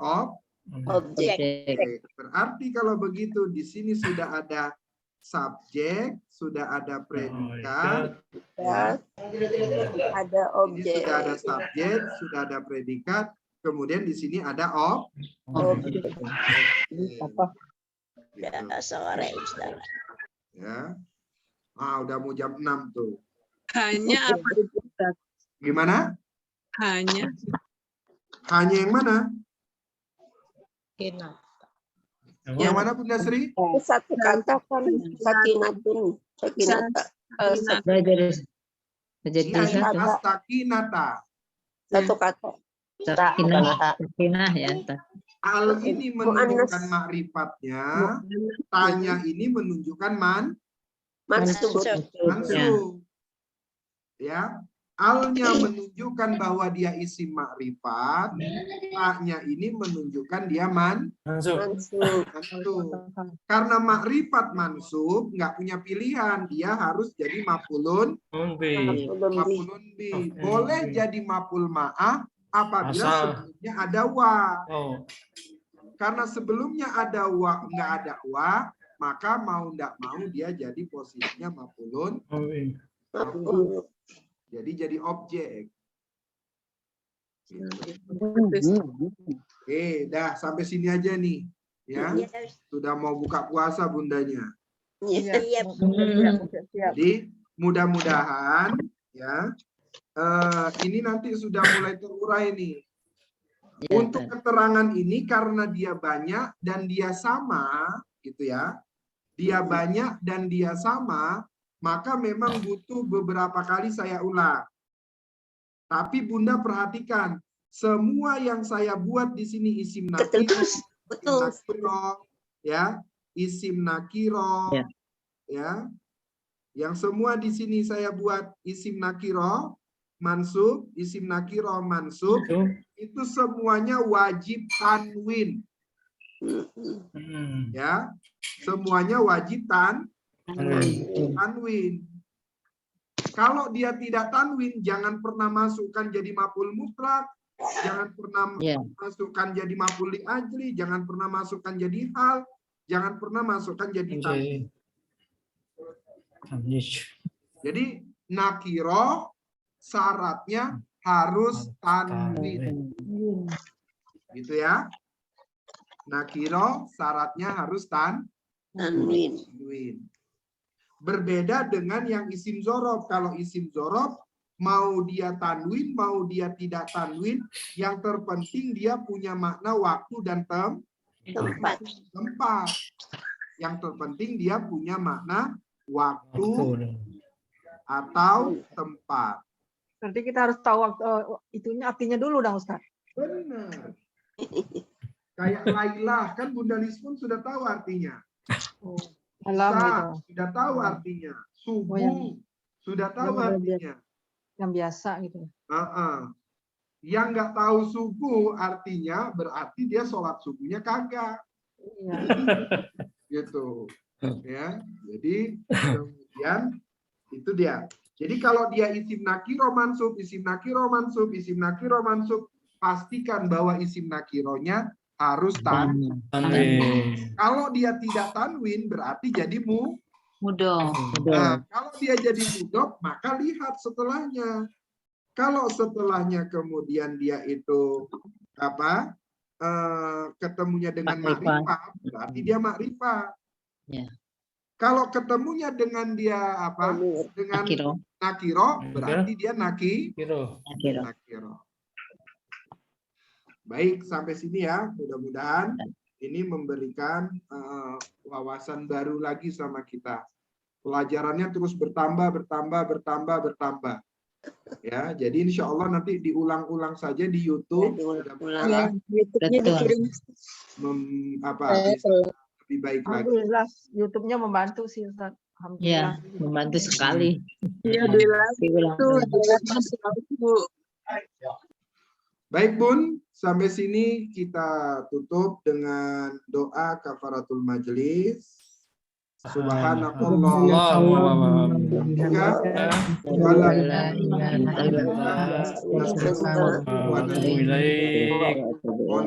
Objek. Berarti kalau begitu di sini sudah ada subjek, sudah ada predikat, Ada ini objek. sudah ada subjek, sudah ada predikat, kemudian di sini ada Objek. Gitu. Ya, sore Ustaz. Ya. Udah mau jam 6 tuh. Hanya apa itu, Ustaz? Gimana? Hanya. Hanya yang mana? Yang Yang mana Bunda Sri? Satu kata kan sakinatun. Sakinata. Jadi Iya, satu. as-sakinata. Satu kata. Sakinah ya. Al ini menunjukkan makrifatnya, tanya ini menunjukkan Mansub. mansub. Ya. Alnya menunjukkan bahwa dia isim makrifat, taknya ini menunjukkan dia Mansub. mansub. Karena makrifat mansub nggak punya pilihan, dia harus jadi maf'ulun bi. Boleh jadi maf'ul ma'ah apabila sebelumnya ada wa. Karena sebelumnya ada wa, nggak ada wa, maka mau nggak mau dia jadi posisinya maf'ulun. Jadi objek. Dah sampai sini aja nih, ya. Sudah mau buka puasa bundanya. Jadi mudah-mudahan, ya. Ini nanti sudah mulai terurai nih. Untuk keterangan ini karena dia banyak dan dia sama, gitu ya. Dia banyak dan dia sama. Maka memang butuh beberapa kali saya ulang. Tapi Bunda perhatikan, semua yang saya buat di sini isim nakiro, ya, isim nakiro, ya, yang semua di sini saya buat isim nakiro, mansub, isim nakiro, mansub, itu semuanya wajib tanwin, ya, semuanya wajib tanwin. Kalau dia tidak tanwin, jangan pernah masukkan jadi maf'ul mutlak, jangan pernah masukkan jadi maf'ul li ajli, jangan pernah masukkan jadi hal, jangan pernah masukkan jadi tamyiz. Jadi nakiro syaratnya harus tanwin. Gitu ya. Nakiro syaratnya harus tanwin. Berbeda dengan yang isim zorof. Kalau isim zorof, mau dia tanwin, mau dia tidak tanwin, yang terpenting dia punya makna waktu dan tempat. Yang terpenting dia punya makna waktu atau tempat. Nanti kita harus tahu itunya artinya dulu dong, Ustaz. Benar. Kayak Lailah, kan Bunda Lis pun sudah tahu artinya. Alam gitu. Sudah tahu artinya. Subuh sudah tahu artinya. Yang biasa gitu. Yang nggak tahu subuh artinya berarti dia sholat subuhnya kagak. Iya. Gitu. Ya, jadi kemudian itu dia. Jadi kalau dia isim nakiro mansub, isim nakiro mansub, isim nakiro mansub, pastikan bahwa isim nakironya harus tanwin. Kalau dia tidak tanwin berarti jadi Mudah. Nah, kalau dia jadi mudhof, maka lihat setelahnya. Kalau setelahnya kemudian dia itu apa? Ketemunya dengan makrifat, berarti dia makrifat. Ya. Kalau ketemunya dengan dia apa? Dengan nakiro, berarti dia nakiro. Baik, sampai sini ya. Mudah-mudahan ini memberikan wawasan baru lagi sama kita. Pelajarannya terus bertambah. Ya, jadi insya Allah nanti diulang-ulang saja di YouTube. Ya, YouTube-nya dikirim. Lebih baik lagi. Alhamdulillah, YouTube-nya membantu sih Ustaz. Ya, membantu sekali. Iya, Baik Bun, sampai sini kita tutup dengan doa kafaratul majelis. Subhanallah. Mohon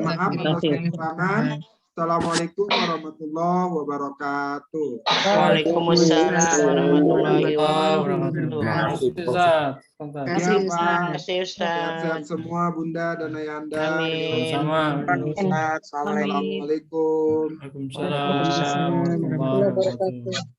maaf atas kekurangan. Assalamualaikum warahmatullahi wabarakatuh. Waalaikumsalam warahmatullahi wabarakatuh. Sehat-sehat semua Bunda dan Ayanda. Amin. Assalamualaikum. Waalaikumsalam.